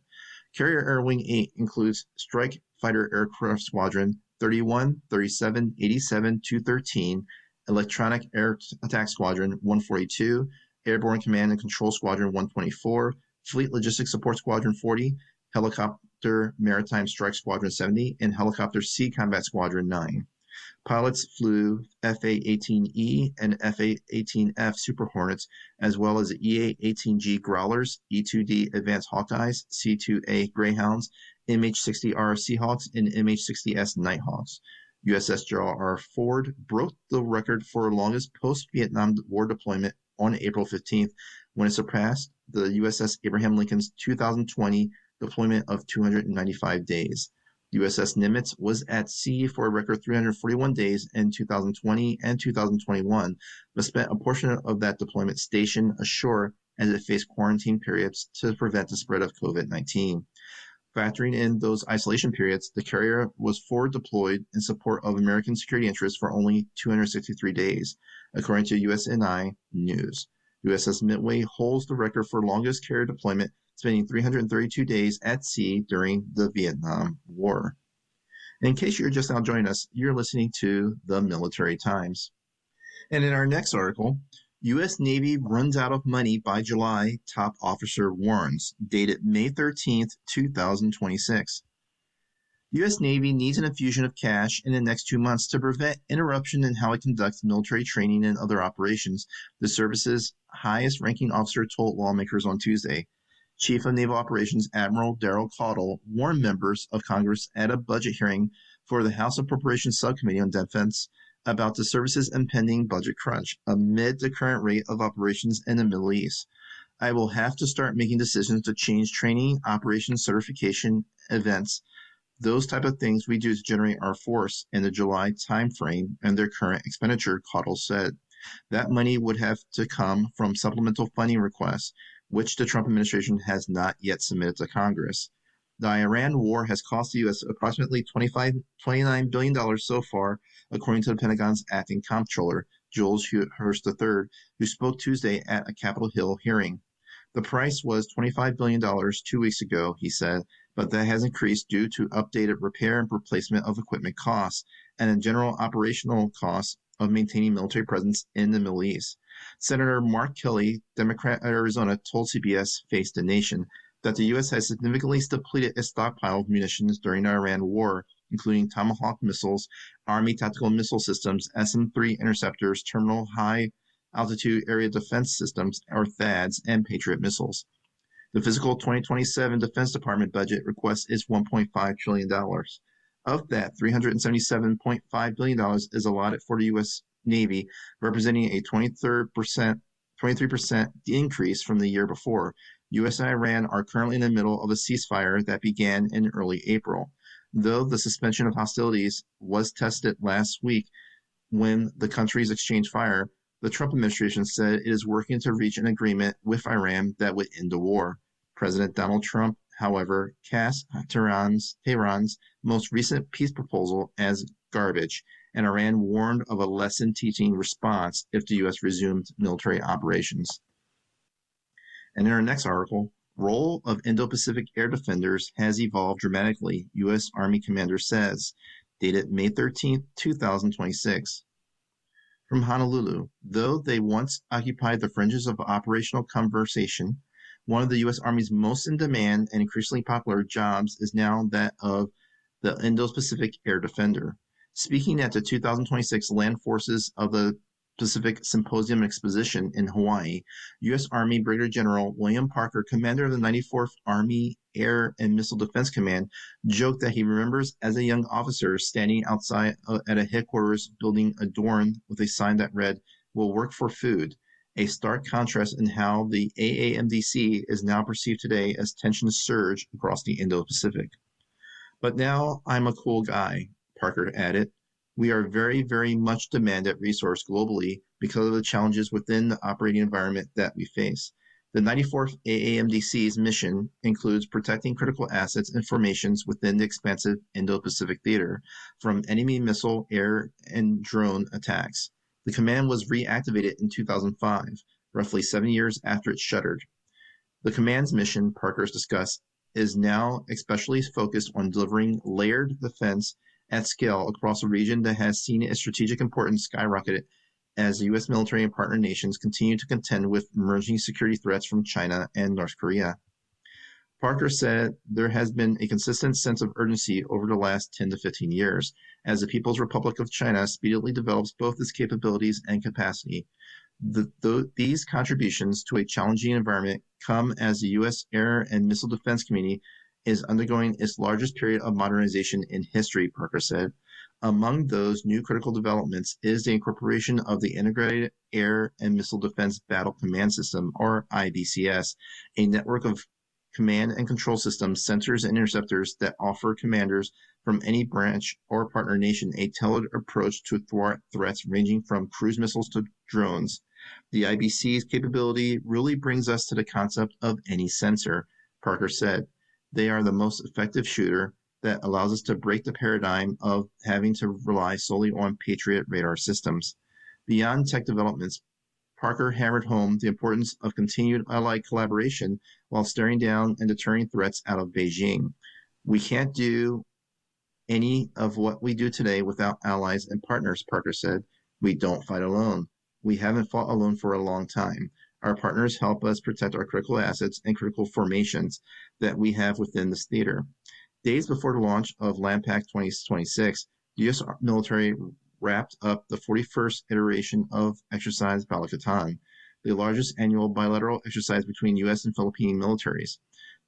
Carrier Air Wing 8 includes Strike Fighter Aircraft Squadron 31, 37, 87, 213, Electronic Air Attack Squadron 142, Airborne Command and Control Squadron 124, Fleet Logistics Support Squadron 40, Helicopter Maritime Strike Squadron 70, and Helicopter Sea Combat Squadron 9. Pilots flew FA-18E and FA-18F Super Hornets, as well as the EA-18G Growlers, E-2D Advanced Hawkeyes, C-2A Greyhounds, MH-60R Seahawks, and MH-60S Nighthawks. USS Gerald R. Ford broke the record for longest post-Vietnam War deployment on April 15th, when it surpassed the USS Abraham Lincoln's 2020 deployment of 295 days. USS Nimitz was at sea for a record 341 days in 2020 and 2021, but spent a portion of that deployment stationed ashore as it faced quarantine periods to prevent the spread of COVID-19. Factoring in those isolation periods, the carrier was forward deployed in support of American security interests for only 263 days, according to USNI News. USS Midway holds the record for longest carrier deployment, spending 332 days at sea during the Vietnam War. In case you're just now joining us, you're listening to The Military Times. And in our next article, U.S. Navy runs out of money by July, top officer warns, dated May 13th, 2026. U.S. Navy needs an infusion of cash in the next 2 months to prevent interruption in how it conducts military training and other operations, the service's highest-ranking officer told lawmakers on Tuesday. Chief of Naval Operations Admiral Daryl Caudle warned members of Congress at a budget hearing for the House Appropriations Subcommittee on Defense about the service's impending budget crunch amid the current rate of operations in the Middle East. I will have to start making decisions to change training, operations, certification, events, those type of things we do to generate our force in the July timeframe and their current expenditure, Caudle said. That money would have to come from supplemental funding requests, which the Trump administration has not yet submitted to Congress. The Iran war has cost the U.S. approximately $29 billion so far, according to the Pentagon's acting comptroller, Jules Hurst III, who spoke Tuesday at a Capitol Hill hearing. The price was $25 billion 2 weeks ago, he said, but that has increased due to updated repair and replacement of equipment costs and in general operational costs of maintaining military presence in the Middle East. Senator Mark Kelly, Democrat of Arizona, told CBS Face the Nation, that the U.S. has significantly depleted its stockpile of munitions during the Iran war, including Tomahawk missiles, Army tactical missile systems, SM-3 interceptors, terminal high altitude area defense systems, or THAADs, and Patriot missiles. The fiscal 2027 Defense Department budget request is $1.5 trillion. Of that, $377.5 billion is allotted for the U.S. Navy, representing a 23% increase from the year before. U.S. and Iran are currently in the middle of a ceasefire that began in early April. Though the suspension of hostilities was tested last week when the countries exchanged fire, the Trump administration said it is working to reach an agreement with Iran that would end the war. President Donald Trump, however, cast Tehran's most recent peace proposal as garbage, and Iran warned of a lesson-teaching response if the U.S. resumed military operations. And in our next article, role of Indo-Pacific air defenders has evolved dramatically, U.S. Army commander says, dated May 13, 2026. From Honolulu, though they once occupied the fringes of operational conversation, one of the U.S. Army's most in-demand and increasingly popular jobs is now that of the Indo-Pacific Air Defender. Speaking at the 2026 Land Forces of the Pacific Symposium Exposition in Hawaii, U.S. Army Brigadier General William Parker, commander of the 94th Army Air and Missile Defense Command, joked that he remembers as a young officer standing outside at a headquarters building adorned with a sign that read, "We'll work for food," a stark contrast in how the AAMDC is now perceived today as tensions surge across the Indo-Pacific. "But now I'm a cool guy," Parker added. "We are very, very much demanded resource globally because of the challenges within the operating environment that we face. The 94th AAMDC's mission includes protecting critical assets and formations within the expansive Indo-Pacific theater from enemy missile, air, and drone attacks. The command was reactivated in 2005, roughly 7 years after it shuttered. The command's mission, Parker's discussed, is now especially focused on delivering layered defense at scale across a region that has seen its strategic importance skyrocket as the U.S. military and partner nations continue to contend with emerging security threats from China and North Korea. Parker said there has been a consistent sense of urgency over the last 10 to 15 years as the People's Republic of China speedily develops both its capabilities and capacity. These contributions to a challenging environment come as the U.S. air and missile defense community is undergoing its largest period of modernization in history, Parker said. Among those new critical developments is the incorporation of the Integrated Air and Missile Defense Battle Command System, or IBCS, a network of command and control systems, sensors, and interceptors that offer commanders from any branch or partner nation a tailored approach to thwart threats ranging from cruise missiles to drones. The IBC's capability really brings us to the concept of any sensor, Parker said. They are the most effective shooter that allows us to break the paradigm of having to rely solely on Patriot radar systems. Beyond tech developments, Parker hammered home the importance of continued allied collaboration while staring down and deterring threats out of Beijing. We can't do any of what we do today without allies and partners, Parker said. We don't fight alone. We haven't fought alone for a long time. Our partners help us protect our critical assets and critical formations that we have within this theater. Days before the launch of LAMPAC 2026, the U.S. military wrapped up the 41st iteration of Exercise Balakatan, the largest annual bilateral exercise between U.S. and Philippine militaries.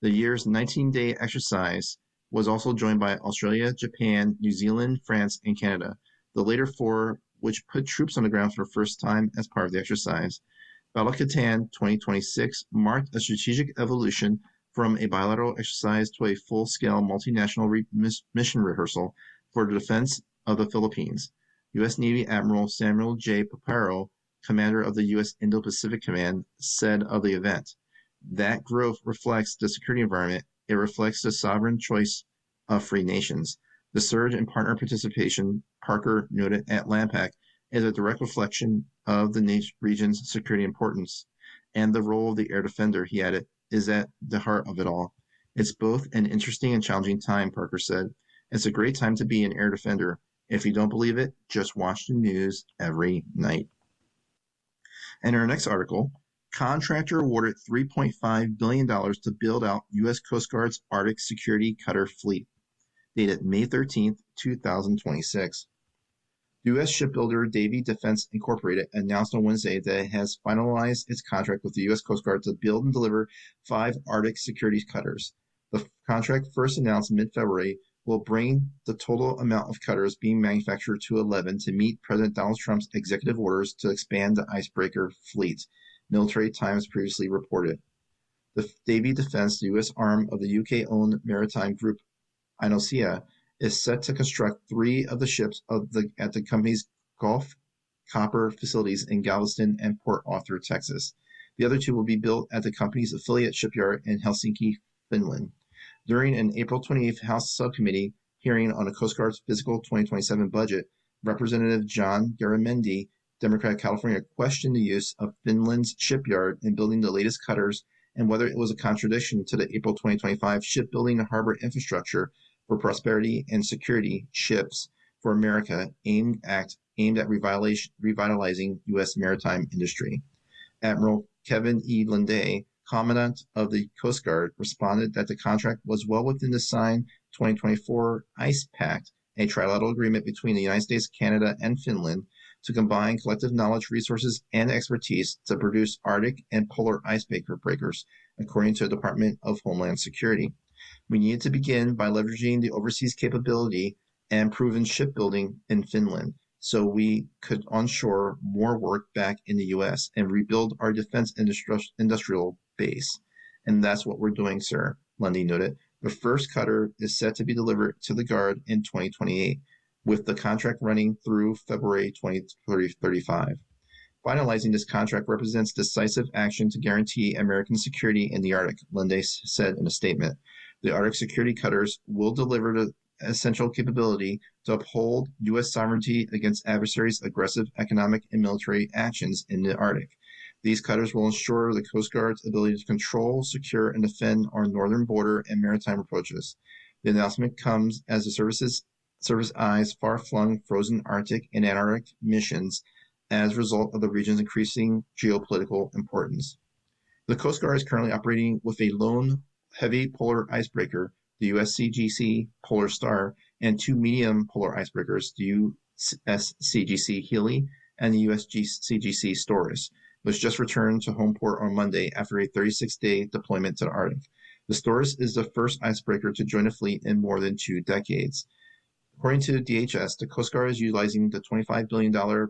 The year's 19-day exercise was also joined by Australia, Japan, New Zealand, France, and Canada, the later four which put troops on the ground for the first time as part of the exercise. Balakatan 2026 marked a strategic evolution from a bilateral exercise to a full-scale multinational mission rehearsal for the defense of the Philippines. U.S. Navy Admiral Samuel J. Paparo, commander of the U.S. Indo-Pacific Command, said of the event, "That growth reflects the security environment. It reflects the sovereign choice of free nations. The surge in partner participation," Parker noted at LAMPAC, "is a direct reflection of the region's security importance, and the role of the air defender," he added, "is at the heart of it all. It's both an interesting and challenging time," Parker said. "It's a great time to be an air defender. If you don't believe it, just watch the news every night." And in our next article, Contractor awarded $3.5 billion to build out U.S. Coast Guard's Arctic Security Cutter fleet. Dated May 13, 2026. U.S. shipbuilder Davie Defense Incorporated announced on Wednesday that it has finalized its contract with the U.S. Coast Guard to build and deliver 5 Arctic security cutters. The contract, first announced mid-February, will bring the total amount of cutters being manufactured to 11 to meet President Donald Trump's executive orders to expand the icebreaker fleet, Military Times previously reported. The Davie Defense, the U.S. arm of the UK-owned maritime group Inosia, is set to construct 3 of the ships at the company's Gulf Copper facilities in Galveston and Port Arthur, Texas. The other 2 will be built at the company's affiliate shipyard in Helsinki, Finland. During an April 28th House Subcommittee hearing on the Coast Guard's fiscal 2027 budget, Representative John Garamendi, Democrat California, questioned the use of Finland's shipyard in building the latest cutters and whether it was a contradiction to the April 2025 Shipbuilding and Harbor Infrastructure for Prosperity and Security Ships for America aimed at revitalizing U.S. maritime industry. Admiral Kevin E. Lunde, Commandant of the Coast Guard, responded that the contract was well within the signed 2024 ICE Pact, a trilateral agreement between the United States, Canada, and Finland to combine collective knowledge, resources, and expertise to produce Arctic and polar icebreaker breakers, according to the Department of Homeland Security. We needed to begin by leveraging the overseas capability and proven shipbuilding in Finland so we could onshore more work back in the U.S. and rebuild our defense industrial base. And that's what we're doing, sir, Lundy noted. The first cutter is set to be delivered to the Guard in 2028, with the contract running through February 2035. Finalizing this contract represents decisive action to guarantee American security in the Arctic, Lunde said in a statement. The Arctic security cutters will deliver the essential capability to uphold U.S. sovereignty against adversaries' aggressive economic and military actions in the Arctic. These cutters will ensure the Coast Guard's ability to control, secure, and defend our northern border and maritime approaches. The announcement comes as the service eyes far-flung frozen Arctic and Antarctic missions as a result of the region's increasing geopolitical importance. The Coast Guard is currently operating with a lone heavy polar icebreaker, the USCGC Polar Star, and 2 medium polar icebreakers, the USCGC Healy and the USCGC Storis, which just returned to home port on Monday after a 36-day deployment to the Arctic. The Storis is the first icebreaker to join a fleet in more than 2 decades. According to DHS, the Coast Guard is utilizing the $25 billion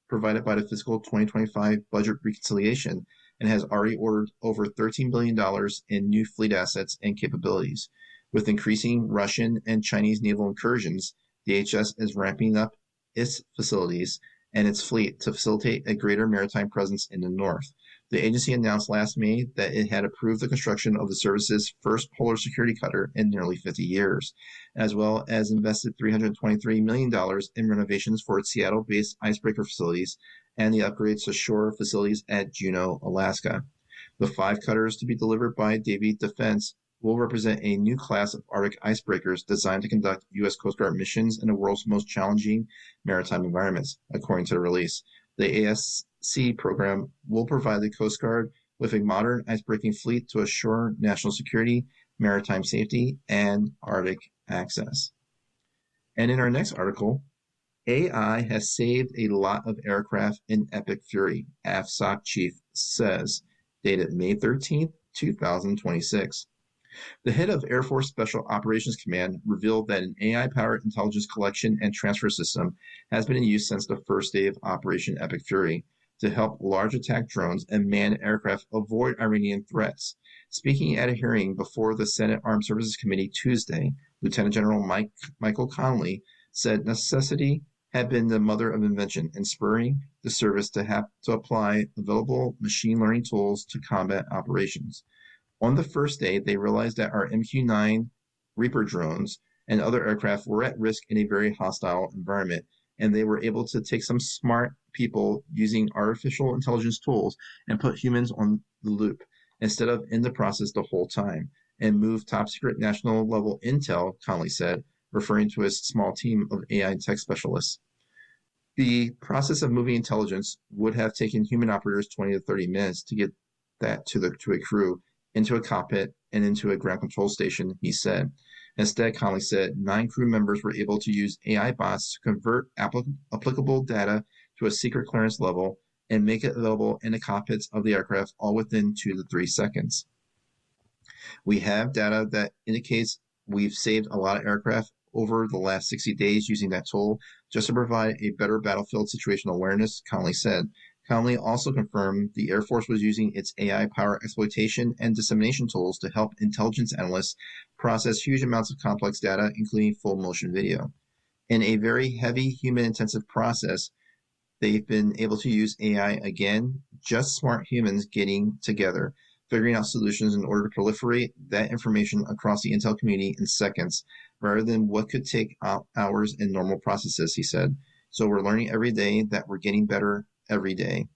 provided by the fiscal 2025 budget reconciliation and has already ordered over $13 billion in new fleet assets and capabilities. With increasing Russian and Chinese naval incursions, DHS is ramping up its facilities and its fleet to facilitate a greater maritime presence in the north. The agency announced last May that it had approved the construction of the service's first polar security cutter in nearly 50 years, as well as invested $323 million in renovations for its Seattle-based icebreaker facilities and the upgrades to shore facilities at Juneau, Alaska. The 5 cutters to be delivered by Davie Defense will represent a new class of Arctic icebreakers designed to conduct U.S. Coast Guard missions in the world's most challenging maritime environments, according to the release. The ASC program will provide the Coast Guard with a modern icebreaking fleet to assure national security, maritime safety, and Arctic access. And in our next article, AI has saved a lot of aircraft in Epic Fury, AFSOC chief says, dated May 13, 2026. The head of Air Force Special Operations Command revealed that an AI-powered intelligence collection and transfer system has been in use since the first day of Operation Epic Fury to help large attack drones and manned aircraft avoid Iranian threats. Speaking at a hearing before the Senate Armed Services Committee Tuesday, Lieutenant General Michael Connolly said necessity had been the mother of invention and spurring the service to have to apply available machine learning tools to combat operations. On the first day, they realized that our MQ-9 Reaper drones and other aircraft were at risk in a very hostile environment, and they were able to take some smart people using artificial intelligence tools and put humans on the loop instead of in the process the whole time, and move top-secret national-level intel, Connolly said, referring to his small team of AI tech specialists. The process of moving intelligence would have taken human operators 20 to 30 minutes to get that to a crew, into a cockpit, and into a ground control station, he said. Instead, Conley said 9 crew members were able to use AI bots to convert applicable data to a secret clearance level and make it available in the cockpits of the aircraft all within 2 to 3 seconds. We have data that indicates we've saved a lot of aircraft over the last 60 days using that tool just to provide a better battlefield situational awareness, Conley said. Conley also confirmed the Air Force was using its AI power exploitation and dissemination tools to help intelligence analysts process huge amounts of complex data, including full motion video. In a very heavy human-intensive process, they've been able to use AI again, just smart humans getting together, figuring out solutions in order to proliferate that information across the intel community in seconds, rather than what could take hours in normal processes, he said. So we're learning every day that we're getting better every day.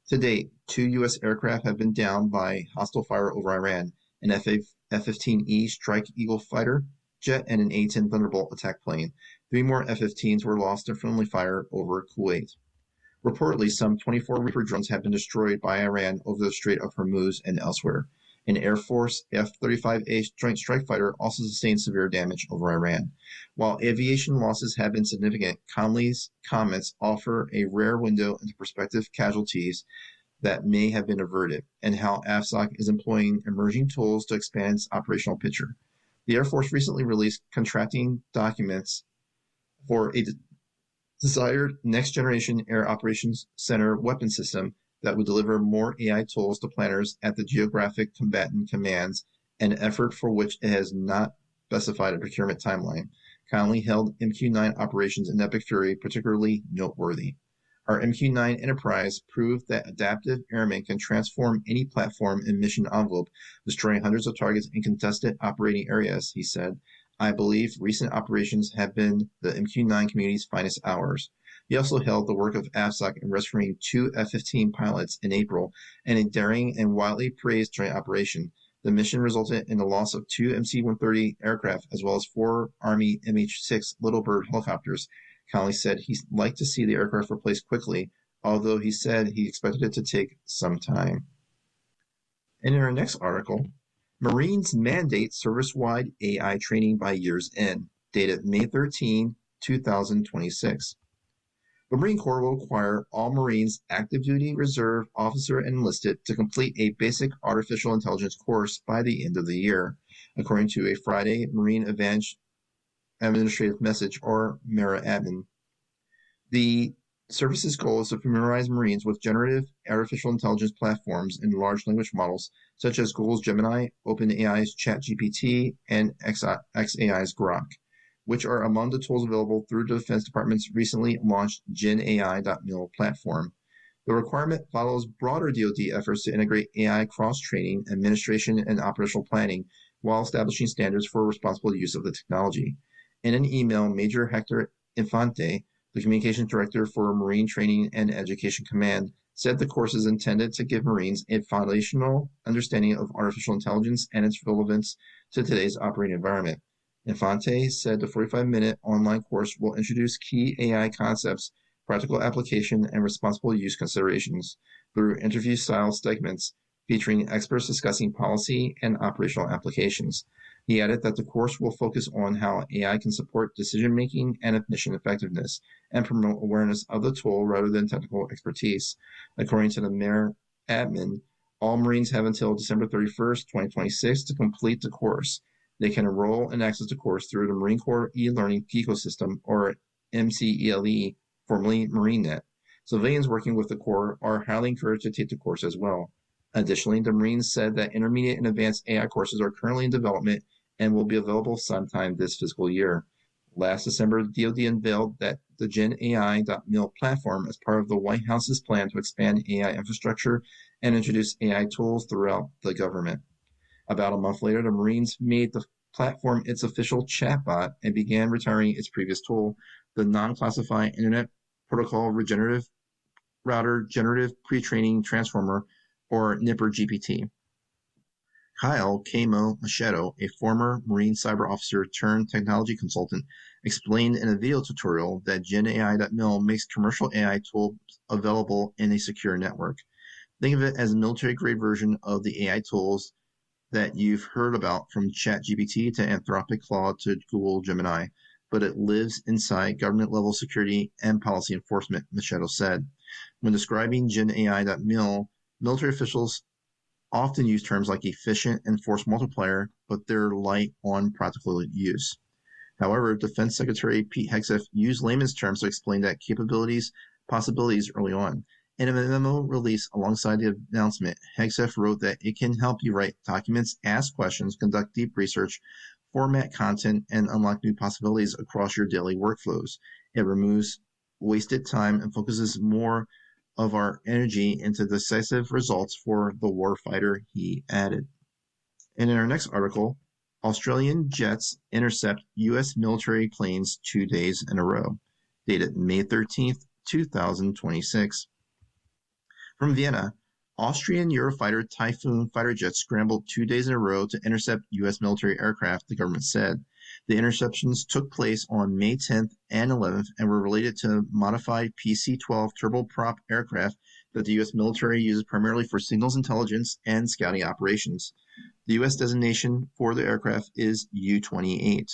To date, 2 U.S. aircraft have been down by hostile fire over Iran, an F-15E Strike Eagle fighter jet and an A-10 Thunderbolt attack plane. 3 more F-15s were lost to friendly fire over Kuwait. Reportedly, some 24 Reaper drones have been destroyed by Iran over the Strait of Hormuz and elsewhere. An Air Force F-35A Joint Strike Fighter also sustained severe damage over Iran. While aviation losses have been significant, Conley's comments offer a rare window into prospective casualties that may have been averted, and how AFSOC is employing emerging tools to expand its operational picture. The Air Force recently released contracting documents for a desired next-generation Air Operations Center weapon system that would deliver more AI tools to planners at the geographic combatant commands, an effort for which it has not specified a procurement timeline. Conley held MQ-9 operations in Epic Fury particularly noteworthy. Our MQ-9 Enterprise proved that adaptive airmen can transform any platform and mission envelope, destroying hundreds of targets in contested operating areas, he said. I believe recent operations have been the MQ-9 community's finest hours. He also held the work of AFSOC in rescuing 2 F-15 pilots in April in a daring and widely praised joint operation. The mission resulted in the loss of 2 MC-130 aircraft as well as 4 Army MH-6 Little Bird helicopters. Conley said he'd like to see the aircraft replaced quickly, although he said he expected it to take some time. And in our next article, Marines mandate service-wide AI training by year's end, dated May 13, 2026. The Marine Corps will require all Marines, active duty, reserve, officer, and enlisted to complete a basic artificial intelligence course by the end of the year, according to a Friday Marine Advantage Administrative Message, or MERA admin. The service's goal is to familiarize Marines with generative artificial intelligence platforms and large language models, such as Google's Gemini, OpenAI's ChatGPT, and xAI's Grok, which are among the tools available through the Defense Department's recently launched GenAI.mil platform. The requirement follows broader DoD efforts to integrate AI cross-training, administration, and operational planning while establishing standards for responsible use of the technology. In an email, Major Hector Infante, the Communications Director for Marine Training and Education Command, said the course is intended to give Marines a foundational understanding of artificial intelligence and its relevance to today's operating environment. Infante said the 45-minute online course will introduce key AI concepts, practical application, and responsible use considerations through interview-style segments featuring experts discussing policy and operational applications. He added that the course will focus on how AI can support decision-making and mission effectiveness and promote awareness of the tool rather than technical expertise. According to the MERA admin, all Marines have until December 31st, 2026 to complete the course. They can enroll and access the course through the Marine Corps e-learning ecosystem, or MCELE, formerly MarineNet. Civilians working with the Corps are highly encouraged to take the course as well. Additionally, the Marines said that intermediate and advanced AI courses are currently in development and will be available sometime this fiscal year. Last December, DoD unveiled that the GenAI.mil platform as part of the White House's plan to expand AI infrastructure and introduce AI tools throughout the government. About a month later, the Marines made the platform its official chatbot and began retiring its previous tool, the Non-Classified Internet Protocol Regenerative Router Generative Pre-Training Transformer, or NIPR GPT. Kyle Kamo Machedo, a former Marine cyber officer turned technology consultant, explained in a video tutorial that GenAI.mil makes commercial AI tools available in a secure network. Think of it as a military-grade version of the AI tools that you've heard about, from ChatGPT to Anthropic Claude to Google Gemini, but it lives inside government-level security and policy enforcement, Machedo said. When describing GenAI.mil, military officials often use terms like efficient and force multiplier, but they're light on practical use. However, Defense Secretary Pete Hegseth used layman's terms to explain that possibilities early on. In a memo released alongside the announcement, Hegseth wrote that it can help you write documents, ask questions, conduct deep research, format content, and unlock new possibilities across your daily workflows. It removes wasted time and focuses more of our energy into decisive results for the warfighter, he added. And in our next article, Australian jets intercept U.S. military planes 2 days in a row, dated May 13th, 2026. From Vienna, Austrian Eurofighter Typhoon fighter jets scrambled 2 days in a row to intercept U.S. military aircraft, the government said. The interceptions took place on May 10th and 11th and were related to modified PC-12 turboprop aircraft that the U.S. military uses primarily for signals intelligence and scouting operations. The U.S. designation for the aircraft is U-28.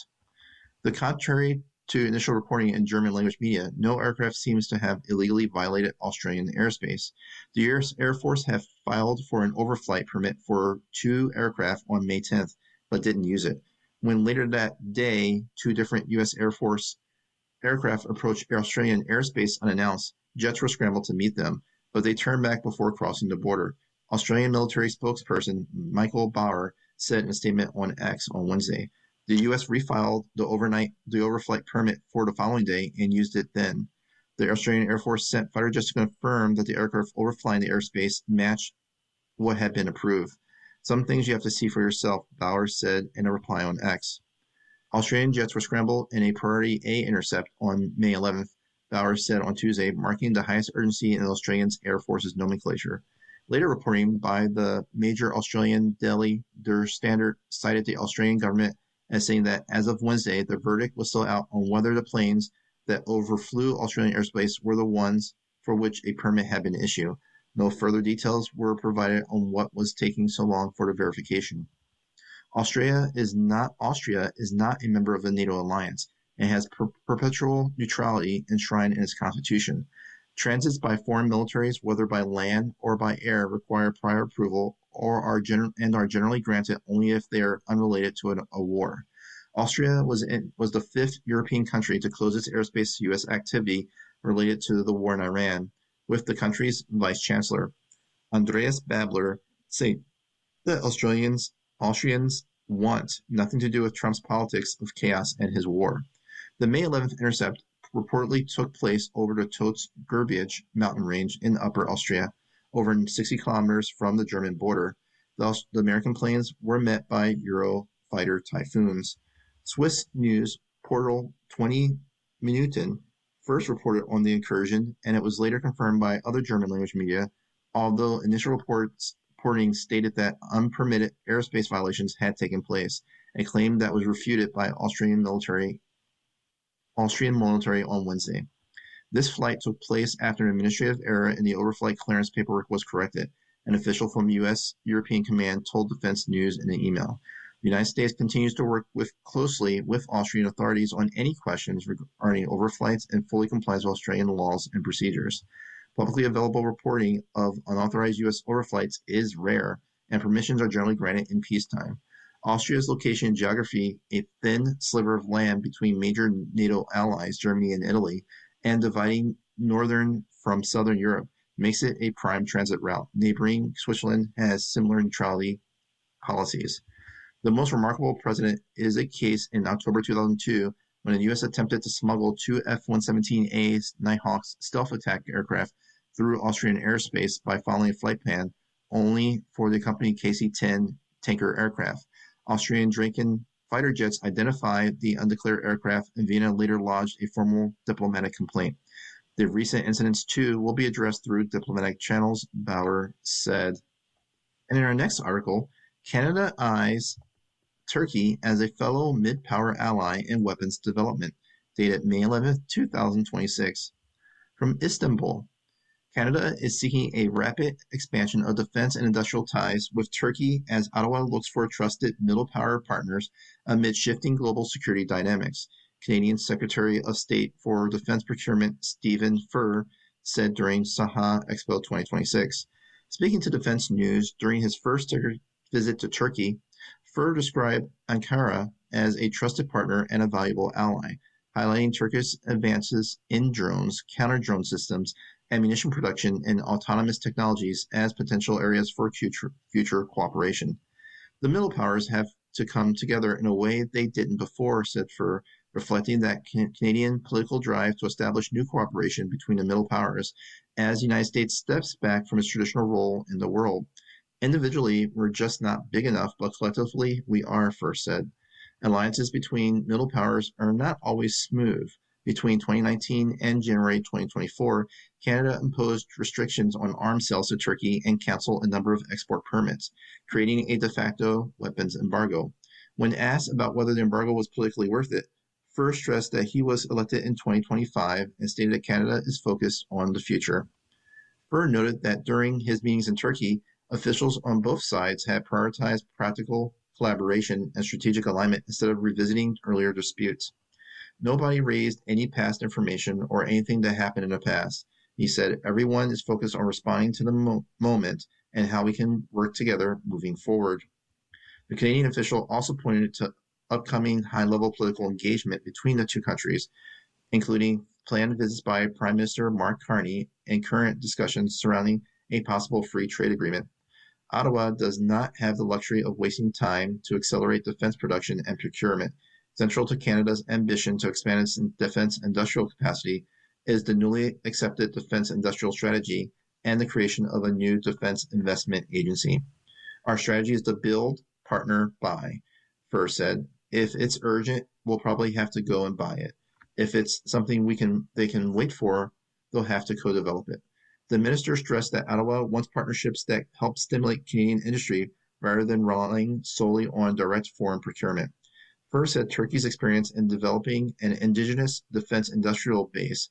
The contrary to initial reporting in German language media, no aircraft seems to have illegally violated Australian airspace. The U.S. Air Force have filed for an overflight permit for 2 aircraft on May 10th, but didn't use it. When later that day, 2 different U.S. Air Force aircraft approached Australian airspace unannounced, jets were scrambled to meet them, but they turned back before crossing the border. Australian military spokesperson Michael Bauer said in a statement on X on Wednesday. The U.S. refiled the overflight permit for the following day and used it then. The Australian Air Force sent fighter jets to confirm that the aircraft overflying the airspace matched what had been approved. Some things you have to see for yourself, Bauer said in a reply on X. Australian jets were scrambled in a Priority A intercept on May 11th, Bauer said on Tuesday, marking the highest urgency in Australian Air Force's nomenclature. Later reporting by the major Australian Daily Der Standard cited the Australian government as saying that as of Wednesday, the verdict was still out on whether the planes that overflew Australian airspace were the ones for which a permit had been issued. No further details were provided on what was taking so long for the verification. Austria is not a member of the NATO alliance and has perpetual neutrality enshrined in its constitution. Transits by foreign militaries, whether by land or by air, require prior approval or are generally granted only if they are unrelated to a war. Austria was the 5th European country to close its airspace to U.S. activity related to the war in Iran, with the country's vice chancellor, Andreas Babler, saying that Austrians want nothing to do with Trump's politics of chaos and his war. The May 11th intercept reportedly took place over the Totes-Gebirge mountain range in Upper Austria, over 60 kilometers from the German border. The American planes were met by Eurofighter Typhoons. Swiss news portal 20 Minuten first reported on the incursion, and it was later confirmed by other German language media, although initial reporting stated that unpermitted airspace violations had taken place, a claim that was refuted by Austrian military on Wednesday. This flight took place after an administrative error in the overflight clearance paperwork was corrected, an official from U.S. European Command told Defense News in an email. The United States continues to work closely with Austrian authorities on any questions regarding overflights and fully complies with Australian laws and procedures. Publicly available reporting of unauthorized U.S. overflights is rare, and permissions are generally granted in peacetime. Austria's location in geography, a thin sliver of land between major NATO allies, Germany and Italy, and dividing northern from southern Europe, makes it a prime transit route. Neighboring Switzerland has similar neutrality policies. The most remarkable precedent is a case in October 2002 when the U.S. attempted to smuggle 2 F-117A Nighthawks stealth attack aircraft through Austrian airspace by following a flight plan only for the company KC-10 tanker aircraft. Austrian Draken fighter jets identified the undeclared aircraft, and Vienna later lodged a formal diplomatic complaint. The recent incidents, too, will be addressed through diplomatic channels, Bauer said. And in our next article, Canada eyes Turkey as a fellow mid-power ally in weapons development, dated May 11, 2026. From Istanbul, Canada is seeking a rapid expansion of defense and industrial ties with Turkey as Ottawa looks for trusted middle power partners amid shifting global security dynamics, Canadian Secretary of State for Defense Procurement Stephen Furr said during Saha Expo 2026. Speaking to Defense News during his first visit to Turkey, Furr described Ankara as a trusted partner and a valuable ally, highlighting Turkey's advances in drones, counter-drone systems, ammunition production, and autonomous technologies as potential areas for future cooperation. The middle powers have to come together in a way they didn't before, said Furr, reflecting that Canadian political drive to establish new cooperation between the middle powers as the United States steps back from its traditional role in the world. Individually, we're just not big enough, but collectively, we are, Furr said. Alliances between middle powers are not always smooth. Between 2019 and January 2024, Canada imposed restrictions on arms sales to Turkey and canceled a number of export permits, creating a de facto weapons embargo. When asked about whether the embargo was politically worth it, Furr stressed that he was elected in 2025 and stated that Canada is focused on the future. Furr noted that during his meetings in Turkey, officials on both sides had prioritized practical collaboration and strategic alignment instead of revisiting earlier disputes. Nobody raised any past information or anything that happened in the past. He said everyone is focused on responding to the moment and how we can work together moving forward. The Canadian official also pointed to upcoming high-level political engagement between the two countries, including planned visits by Prime Minister Mark Carney and current discussions surrounding a possible free trade agreement. Ottawa does not have the luxury of wasting time to accelerate defense production and procurement. Central to Canada's ambition to expand its defense industrial capacity is the newly accepted Defense Industrial Strategy and the creation of a new Defense Investment Agency. Our strategy is to build, partner, buy, Furr said. If it's urgent, we'll probably have to go and buy it. If it's something they can wait for, they'll have to co-develop it. The minister stressed that Ottawa wants partnerships that help stimulate Canadian industry rather than relying solely on direct foreign procurement. Furr said Turkey's experience in developing an indigenous defense industrial base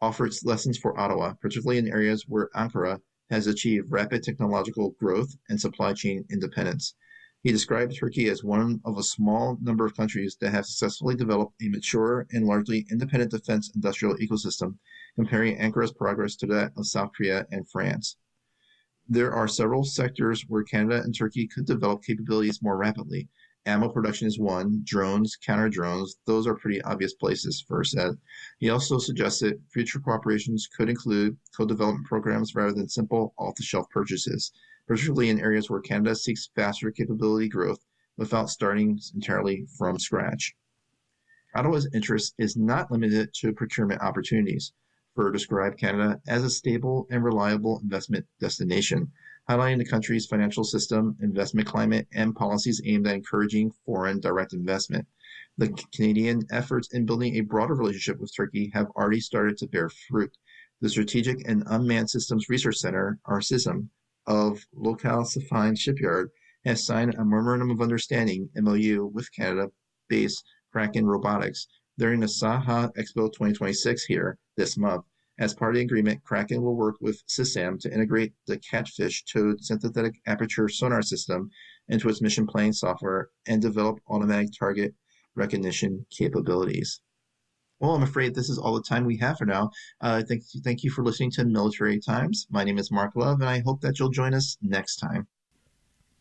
offers lessons for Ottawa, particularly in areas where Ankara has achieved rapid technological growth and supply chain independence. He described Turkey as one of a small number of countries that have successfully developed a mature and largely independent defense industrial ecosystem, comparing Ankara's progress to that of South Korea and France. There are several sectors where Canada and Turkey could develop capabilities more rapidly. Ammo production is one, drones, counter-drones, those are pretty obvious places, Furr said. He also suggested future cooperations could include co-development programs rather than simple off-the-shelf purchases, particularly in areas where Canada seeks faster capability growth without starting entirely from scratch. Ottawa's interest is not limited to procurement opportunities. Furr described Canada as a stable and reliable investment destination, highlighting the country's financial system, investment climate, and policies aimed at encouraging foreign direct investment. The Canadian efforts in building a broader relationship with Turkey have already started to bear fruit. The Strategic and Unmanned Systems Research Center, or SISM, of Local Safine Shipyard has signed a Memorandum of Understanding, MOU, with Canada-based Kraken Robotics during the Saha Expo 2026 here this month. As part of the agreement, Kraken will work with SISAM to integrate the Catfish Toad synthetic aperture sonar system into its mission planning software and develop automatic target recognition capabilities. Well, I'm afraid this is all the time we have for now. Thank you for listening to Military Times. My name is Mark Love, and I hope that you'll join us next time.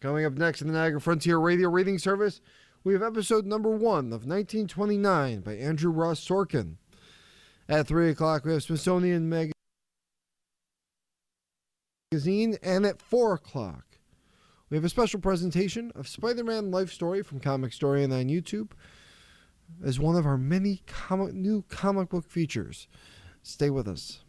Coming up next in the Niagara Frontier Radio Reading Service, we have episode number 1 of 1929 by Andrew Ross Sorkin. At 3 o'clock, we have Smithsonian Magazine, and at 4 o'clock, we have a special presentation of Spider-Man Life Story from Comic Story on YouTube as one of our many new comic book features. Stay with us.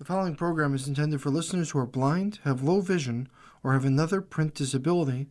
following program is intended for listeners who are blind, have low vision, or have another print disability